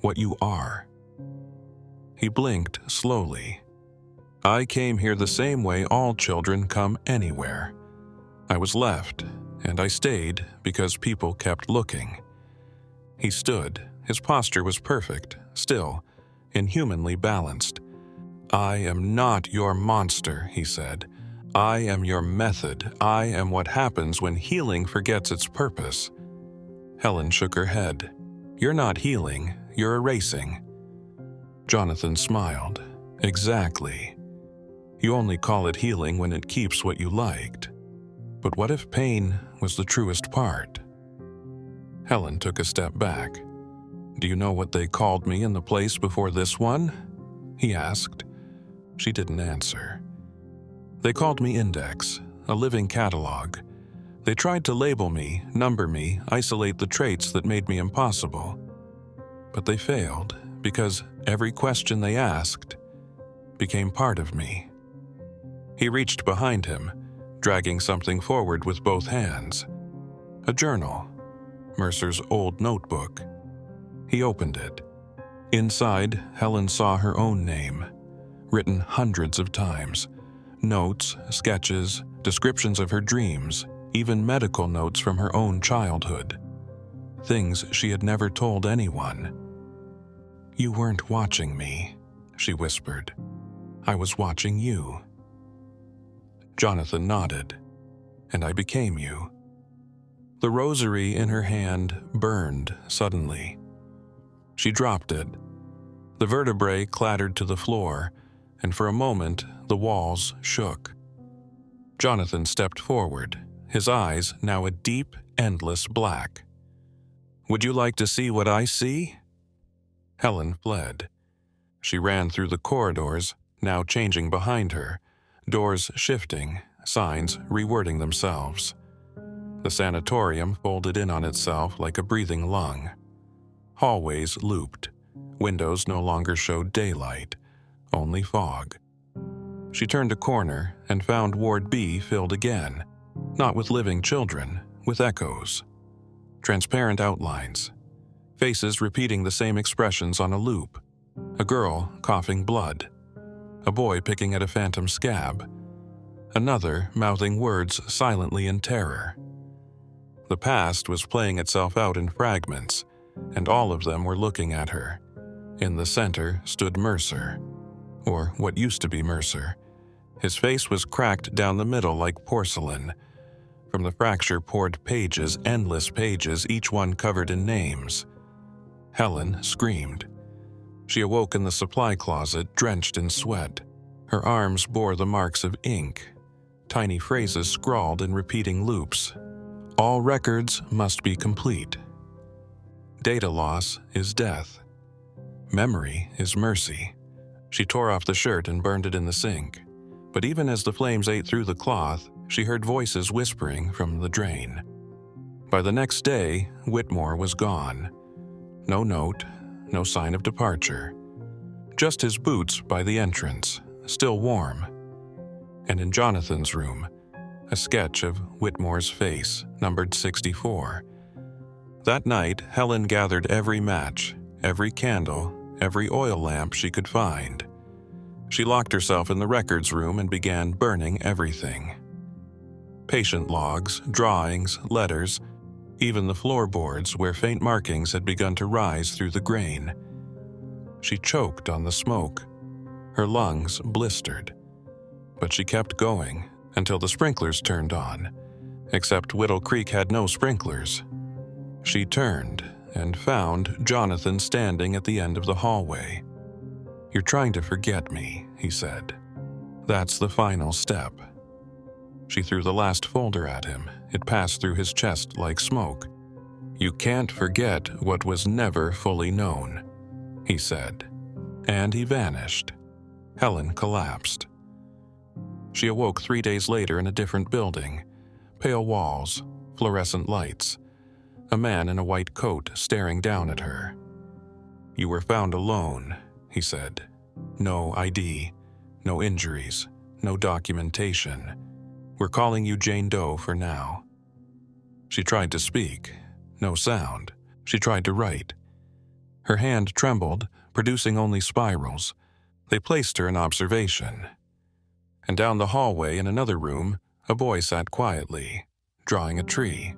What you are." He blinked slowly. "I came here the same way all children come anywhere. I was left, and I stayed because people kept looking." He stood. His posture was perfect, still, inhumanly balanced. "I am not your monster," he said. "I am your method. I am what happens when healing forgets its purpose." Helen shook her head. "You're not healing, you're erasing." Jonathan smiled. "Exactly. You only call it healing when it keeps what you liked. But what if pain was the truest part?" Helen took a step back. "Do you know what they called me in the place before this one?" he asked. She didn't answer. "They called me Index, a living catalog. They tried to label me, number me, isolate the traits that made me impossible. But they failed because every question they asked became part of me." He reached behind him, dragging something forward with both hands. A journal. Mercer's old notebook. He opened it. Inside, Helen saw her own name, written hundreds of times. Notes, sketches, descriptions of her dreams, even medical notes from her own childhood. Things she had never told anyone. "You weren't watching me," she whispered. "I was watching you." Jonathan nodded. "And I became you." The rosary in her hand burned suddenly. She dropped it. The vertebrae clattered to the floor, and for a moment the walls shook. Jonathan stepped forward, his eyes now a deep, endless black. "Would you like to see what I see?" Helen fled. She ran through the corridors, now changing behind her, doors shifting, signs rewording themselves. The sanatorium folded in on itself like a breathing lung. Hallways looped. Windows no longer showed daylight, only fog. She turned a corner and found Ward B filled again, not with living children, with echoes. Transparent outlines. Faces repeating the same expressions on a loop. A girl coughing blood. A boy picking at a phantom scab. Another mouthing words silently in terror. The past was playing itself out in fragments, and all of them were looking at her. In the center stood Mercer, or what used to be Mercer. His face was cracked down the middle like porcelain. From the fracture poured pages, endless pages, each one covered in names. Helen screamed. She awoke in the supply closet, drenched in sweat. Her arms bore the marks of ink, tiny phrases scrawled in repeating loops. All records must be complete. Data loss is death. Memory is mercy. She tore off the shirt and burned it in the sink. But even as the flames ate through the cloth, She heard voices whispering from the drain. By the next day, Whitmore was gone. No note, no sign of departure. Just his boots by the entrance, still warm. And in Jonathan's room, a sketch of Whitmore's face, numbered 64. That night, Helen gathered every match, every candle, every oil lamp she could find. She locked herself in the records room and began burning everything. Patient logs, drawings, letters, even the floorboards where faint markings had begun to rise through the grain. She choked on the smoke. Her lungs blistered. But she kept going until the sprinklers turned on, except Whittle Creek had no sprinklers. She turned and found Jonathan standing at the end of the hallway. "You're trying to forget me," he said. "That's the final step." She threw the last folder at him. It passed through his chest like smoke. "You can't forget what was never fully known," he said. And he vanished. Helen collapsed. She awoke 3 days later in a different building. Pale walls, fluorescent lights. A man in a white coat staring down at her. "You were found alone," he said. "No ID, no injuries, no documentation. We're calling you Jane Doe for now." She tried to speak. No sound. She tried to write. Her hand trembled, producing only spirals. They placed her in observation. And down the hallway in another room, a boy sat quietly, drawing a tree.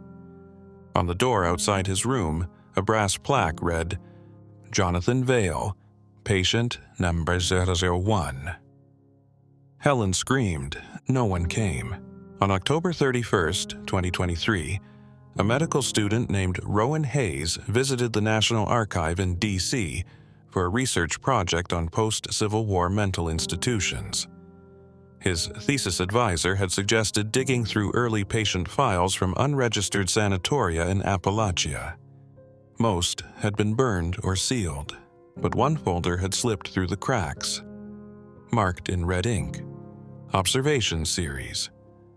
On the door outside his room, a brass plaque read, "Jonathan Vale, patient number 001. Helen screamed. No one came. On October 31st, 2023, a medical student named Rowan Hayes visited the National Archive in D.C. for a research project on post-Civil War mental institutions. His thesis advisor had suggested digging through early patient files from unregistered sanatoria in Appalachia. Most had been burned or sealed, but one folder had slipped through the cracks. Marked in red ink, Observation Series,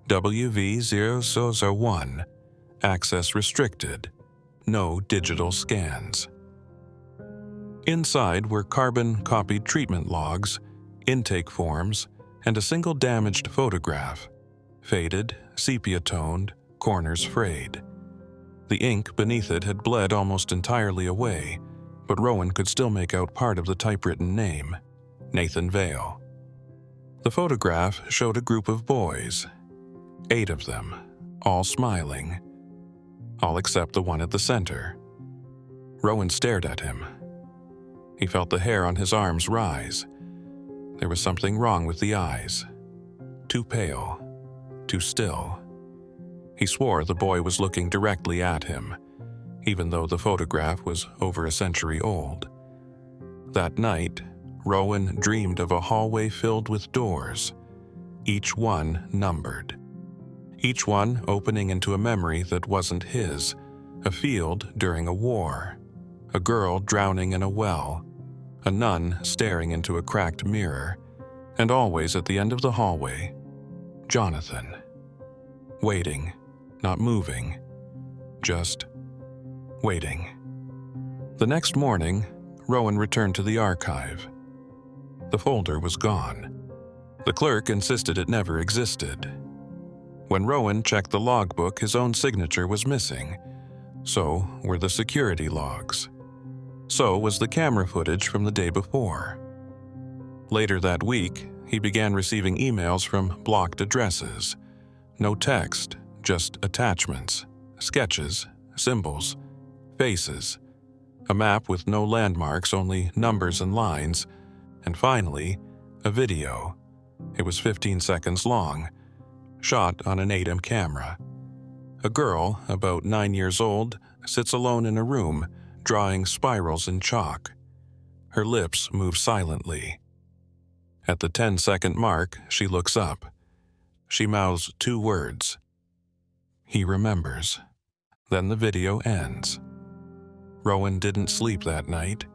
WV001, access restricted, no digital scans. Inside were carbon-copied treatment logs, intake forms, and a single damaged photograph, faded, sepia-toned, corners frayed. The ink beneath it had bled almost entirely away, but Rowan could still make out part of the typewritten name, Nathan Vale. The photograph showed a group of boys, 8 of them, all smiling, all except the one at the center. Rowan stared at him. He felt the hair on his arms rise. There was something wrong with the eyes. Too pale, too still. He swore the boy was looking directly at him, even though the photograph was over a century old. That night, Rowan dreamed of a hallway filled with doors, each one numbered. Each one opening into a memory that wasn't his, a field during a war, a girl drowning in a well, a nun staring into a cracked mirror, and always at the end of the hallway, Jonathan. Waiting, not moving, just waiting. The next morning, Rowan returned to the archive. The folder was gone. The clerk insisted it never existed. When Rowan checked the logbook, his own signature was missing. So were the security logs. So was the camera footage from the day before. Later that week, he began receiving emails from blocked addresses. No text, just attachments, sketches, symbols, faces, a map with no landmarks, only numbers and lines, and finally, a video. It was 15 seconds long, shot on an 8M camera. A girl, about 9 years old, sits alone in a room, drawing spirals in chalk. Her lips move silently. At the 10-second mark, she looks up. She mouths 2 words. He remembers. Then the video ends. Rowan didn't sleep that night.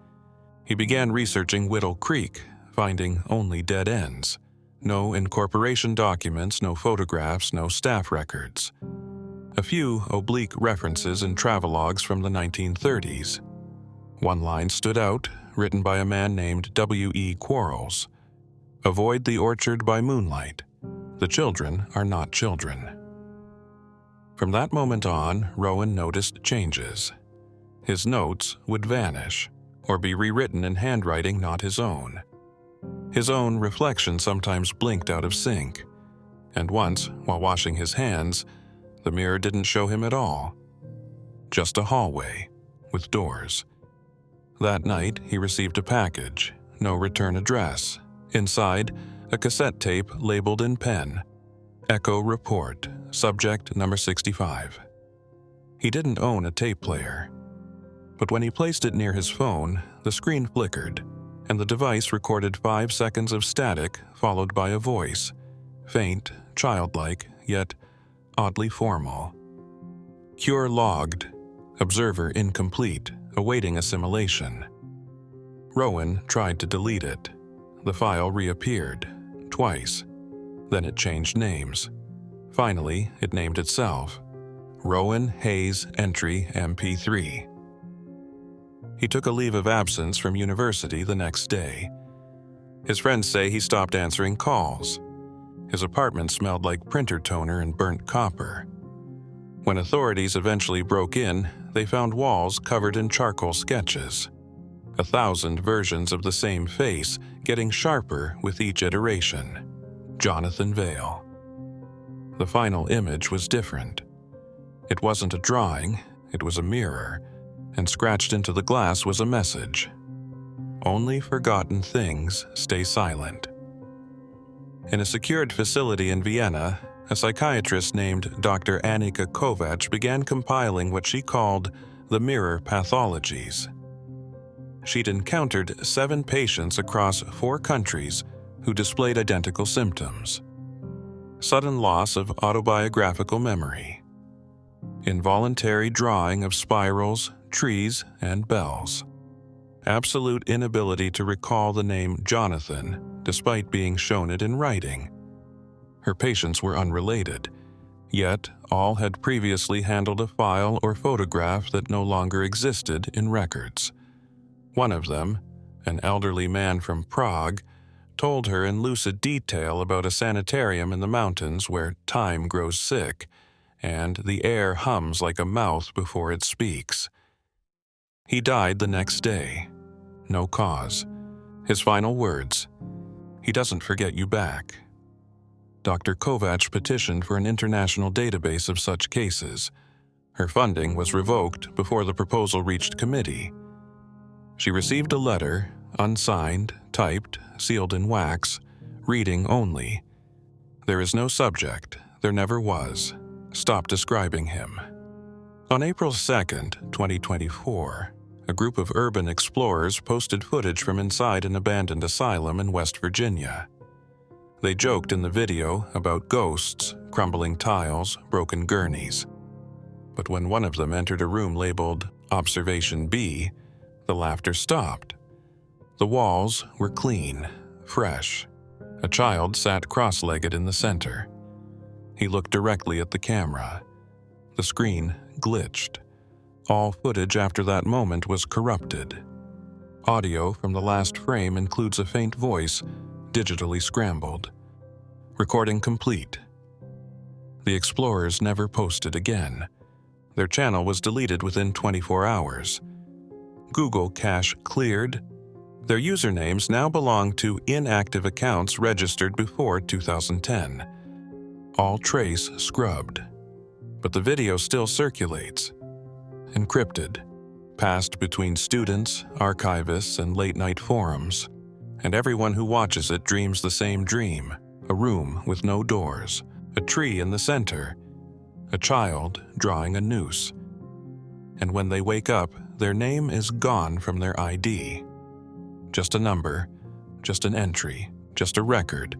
He began researching Whittle Creek, finding only dead ends. No incorporation documents, no photographs, no staff records. A few oblique references in travelogues from the 1930s. One line stood out, written by a man named W.E. Quarles. "Avoid the orchard by moonlight. The children are not children." From that moment on, Rowan noticed changes. His notes would vanish, or be rewritten in handwriting not his own. His own reflection sometimes blinked out of sync, and once, while washing his hands, the mirror didn't show him at all. Just a hallway, with doors. That night, he received a package, no return address. Inside, a cassette tape labeled in pen, "Echo Report, subject number 65. He didn't own a tape player. But when he placed it near his phone, the screen flickered, and the device recorded 5 seconds of static followed by a voice, faint, childlike, yet oddly formal. "Cure logged. Observer incomplete, awaiting assimilation." Rowan tried to delete it. The file reappeared, twice. Then it changed names. Finally, it named itself, Rowan Hayes Entry MP3. He took a leave of absence from university the next day. His friends say he stopped answering calls. His apartment smelled like printer toner and burnt copper. When authorities eventually broke in, they found walls covered in charcoal sketches. 1,000 versions of the same face, getting sharper with each iteration. Jonathan Vale. The final image was different. It wasn't a drawing, it was a mirror, and scratched into the glass was a message. "Only forgotten things stay silent." In a secured facility in Vienna, a psychiatrist named Dr. Annika Kovacs began compiling what she called the mirror pathologies. She'd encountered 7 patients across 4 countries who displayed identical symptoms. Sudden loss of autobiographical memory. Involuntary drawing of spirals, trees, and bells. Absolute inability to recall the name Jonathan, despite being shown it in writing. Her patients were unrelated, yet all had previously handled a file or photograph that no longer existed in records. One of them, an elderly man from Prague, told her in lucid detail about a sanitarium in the mountains where time grows sick, and the air hums like a mouth before it speaks. He died the next day. No cause. His final words, "He doesn't forget you back." Dr. Kovacs petitioned for an international database of such cases. Her funding was revoked before the proposal reached committee. She received a letter, unsigned, typed, sealed in wax, reading only. "There is no subject. There never was. Stop describing him." On April 2nd, 2024, a group of urban explorers posted footage from inside an abandoned asylum in West Virginia. They joked in the video about ghosts, crumbling tiles, broken gurneys. But when one of them entered a room labeled Observation B, the laughter stopped. The walls were clean, fresh. A child sat cross-legged in the center. He looked directly at the camera. The screen glitched. All footage after that moment was corrupted. Audio from the last frame includes a faint voice, digitally scrambled. Recording complete. The explorers never posted again. Their channel was deleted within 24 hours. Google cache cleared. Their usernames now belong to inactive accounts registered before 2010. All trace scrubbed. But the video still circulates. Encrypted. Passed between students, archivists, and late-night forums. And everyone who watches it dreams the same dream. A room with no doors. A tree in the center. A child drawing a noose. And when they wake up, their name is gone from their ID. Just a number, just an entry, just a record,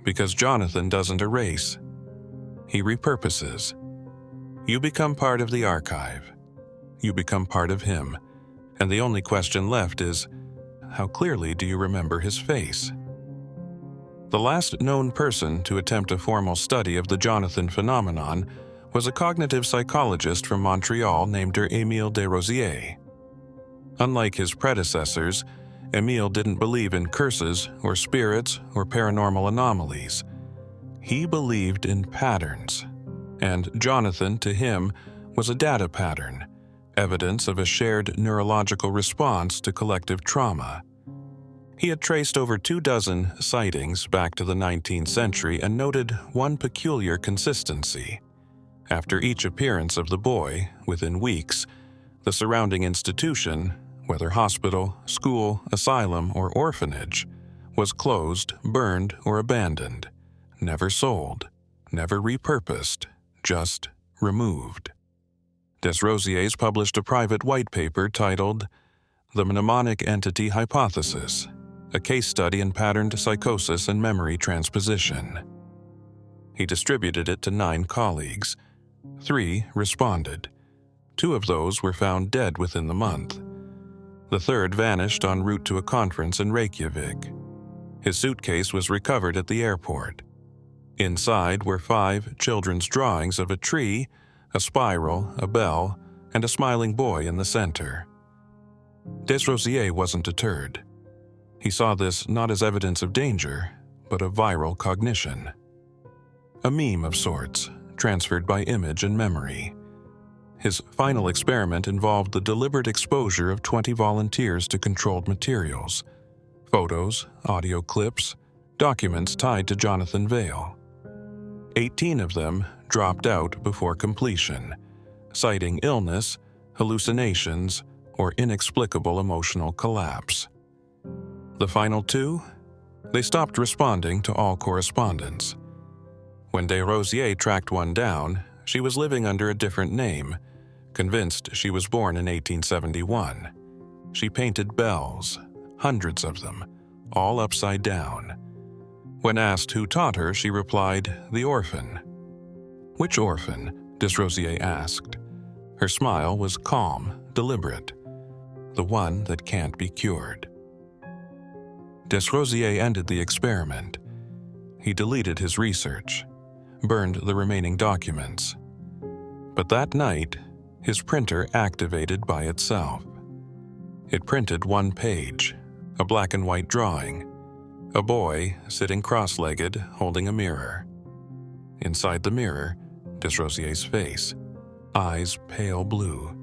because Jonathan doesn't erase. He repurposes. You become part of the archive. You become part of him, and the only question left is, how clearly do you remember his face? The last known person to attempt a formal study of the Jonathan phenomenon was a cognitive psychologist from Montreal named Émile Desrosiers. Unlike his predecessors, Émile didn't believe in curses or spirits or paranormal anomalies. He believed in patterns, and Jonathan, to him, was a data pattern, evidence of a shared neurological response to collective trauma. He had traced over 24 sightings back to the 19th century and noted one peculiar consistency. After each appearance of the boy, within weeks, the surrounding institution, whether hospital, school, asylum, or orphanage, was closed, burned, or abandoned, never sold, never repurposed, just removed. Desrosiers published a private white paper titled The Mnemonic Entity Hypothesis, a case study in patterned psychosis and memory transposition. He distributed it to 9 colleagues. 3 responded. 2 of those were found dead within the month. The third vanished en route to a conference in Reykjavik. His suitcase was recovered at the airport. Inside were 5 children's drawings of a tree, a spiral, a bell, and a smiling boy in the center. Desrosiers wasn't deterred. He saw this not as evidence of danger, but of viral cognition. A meme of sorts, transferred by image and memory. His final experiment involved the deliberate exposure of 20 volunteers to controlled materials, photos, audio clips, documents tied to Jonathan Vale. 18 of them dropped out before completion, citing illness, hallucinations, or inexplicable emotional collapse. The final 2? They stopped responding to all correspondence. When Desrosiers tracked one down, she was living under a different name, convinced she was born in 1871. She painted bells, hundreds of them, all upside down. When asked who taught her, she replied, "The Orphan." "Which orphan?" Desrosiers asked. Her smile was calm, deliberate. "The one that can't be cured." Desrosiers ended the experiment. He deleted his research, burned the remaining documents. But that night, his printer activated by itself. It printed one page, a black and white drawing, a boy sitting cross-legged holding a mirror. Inside the mirror, Desrosiers' face, eyes pale blue.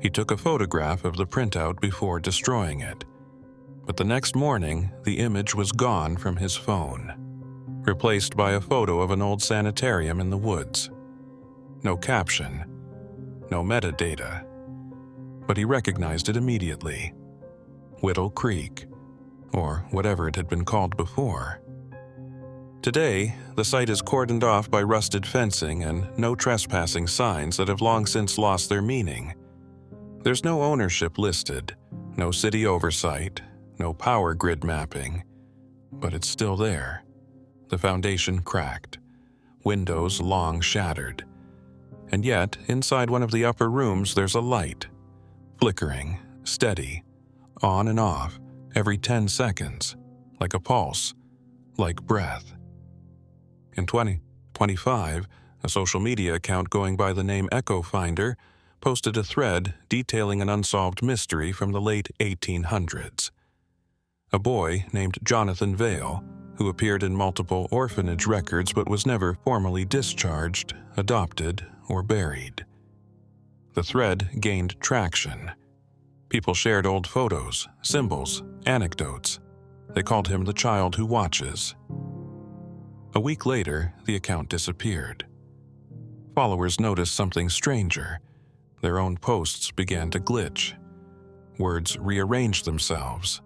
He took a photograph of the printout before destroying it. But the next morning, the image was gone from his phone, replaced by a photo of an old sanitarium in the woods. No caption, no metadata, but he recognized it immediately. Whittle Creek, or whatever it had been called before. Today, the site is cordoned off by rusted fencing and no trespassing signs that have long since lost their meaning. There's no ownership listed, no city oversight, no power grid mapping, but it's still there. The foundation cracked, windows long shattered. And yet, inside one of the upper rooms there's a light, flickering, steady, on and off, every 10 seconds, like a pulse, like breath. In 2025, a social media account going by the name Echo Finder posted a thread detailing an unsolved mystery from the late 1800s. A boy named Jonathan Vale, who appeared in multiple orphanage records but was never formally discharged, adopted, or buried. The thread gained traction. People shared old photos, symbols, anecdotes. They called him the child who watches. A week later, the account disappeared. Followers noticed something stranger. Their own posts began to glitch. Words rearranged themselves.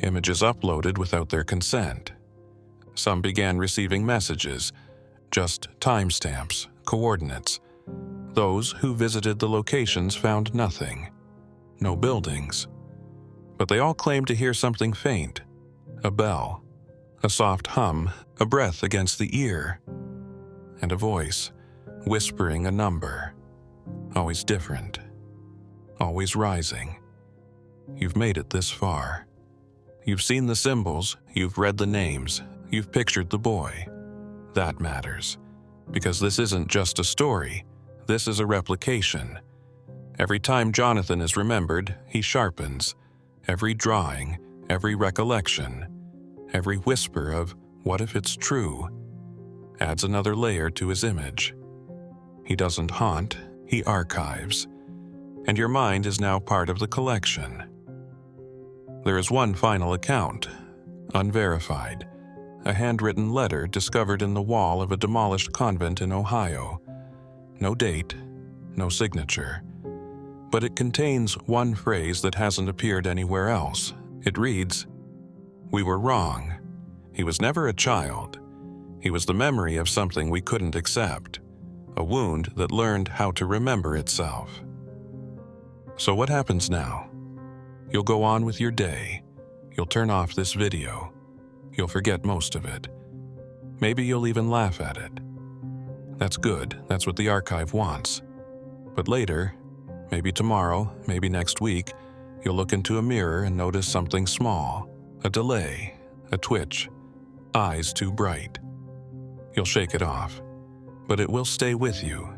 Images uploaded without their consent. Some began receiving messages, just timestamps, coordinates. Those who visited the locations found nothing. No buildings. But they all claimed to hear something faint. A bell. A soft hum, a breath against the ear. And a voice, whispering a number. Always different. Always rising. You've made it this far. You've seen the symbols, you've read the names, You've pictured the boy. That matters, because this isn't just a story, this is a replication. Every time Jonathan is remembered, he sharpens. Every drawing, every recollection, every whisper of "what if it's true" adds another layer to his image. He doesn't haunt, he archives. And your mind is now part of the collection. There is one final account, unverified, a handwritten letter discovered in the wall of a demolished convent in Ohio. No date, no signature. But it contains one phrase that hasn't appeared anywhere else. It reads, "We were wrong. He was never a child. He was the memory of something we couldn't accept, a wound that learned how to remember itself." So what happens now? You'll go on with your day. You'll turn off this video. You'll forget most of it. Maybe you'll even laugh at it. That's good. That's what the archive wants. But later, maybe tomorrow, maybe next week, you'll look into a mirror and notice something small, a delay, a twitch, eyes too bright. You'll shake it off, but it will stay with you.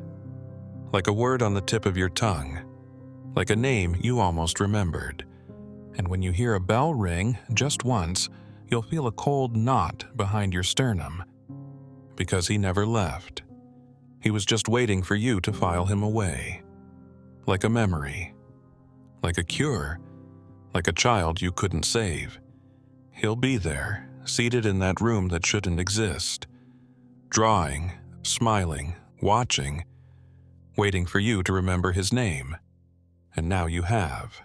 Like a word on the tip of your tongue, like a name you almost remembered. And when you hear a bell ring just once, you'll feel a cold knot behind your sternum. Because he never left. He was just waiting for you to file him away. Like a memory. Like a cure. Like a child you couldn't save. He'll be there, seated in that room that shouldn't exist. Drawing, smiling, watching, waiting for you to remember his name. And now you have.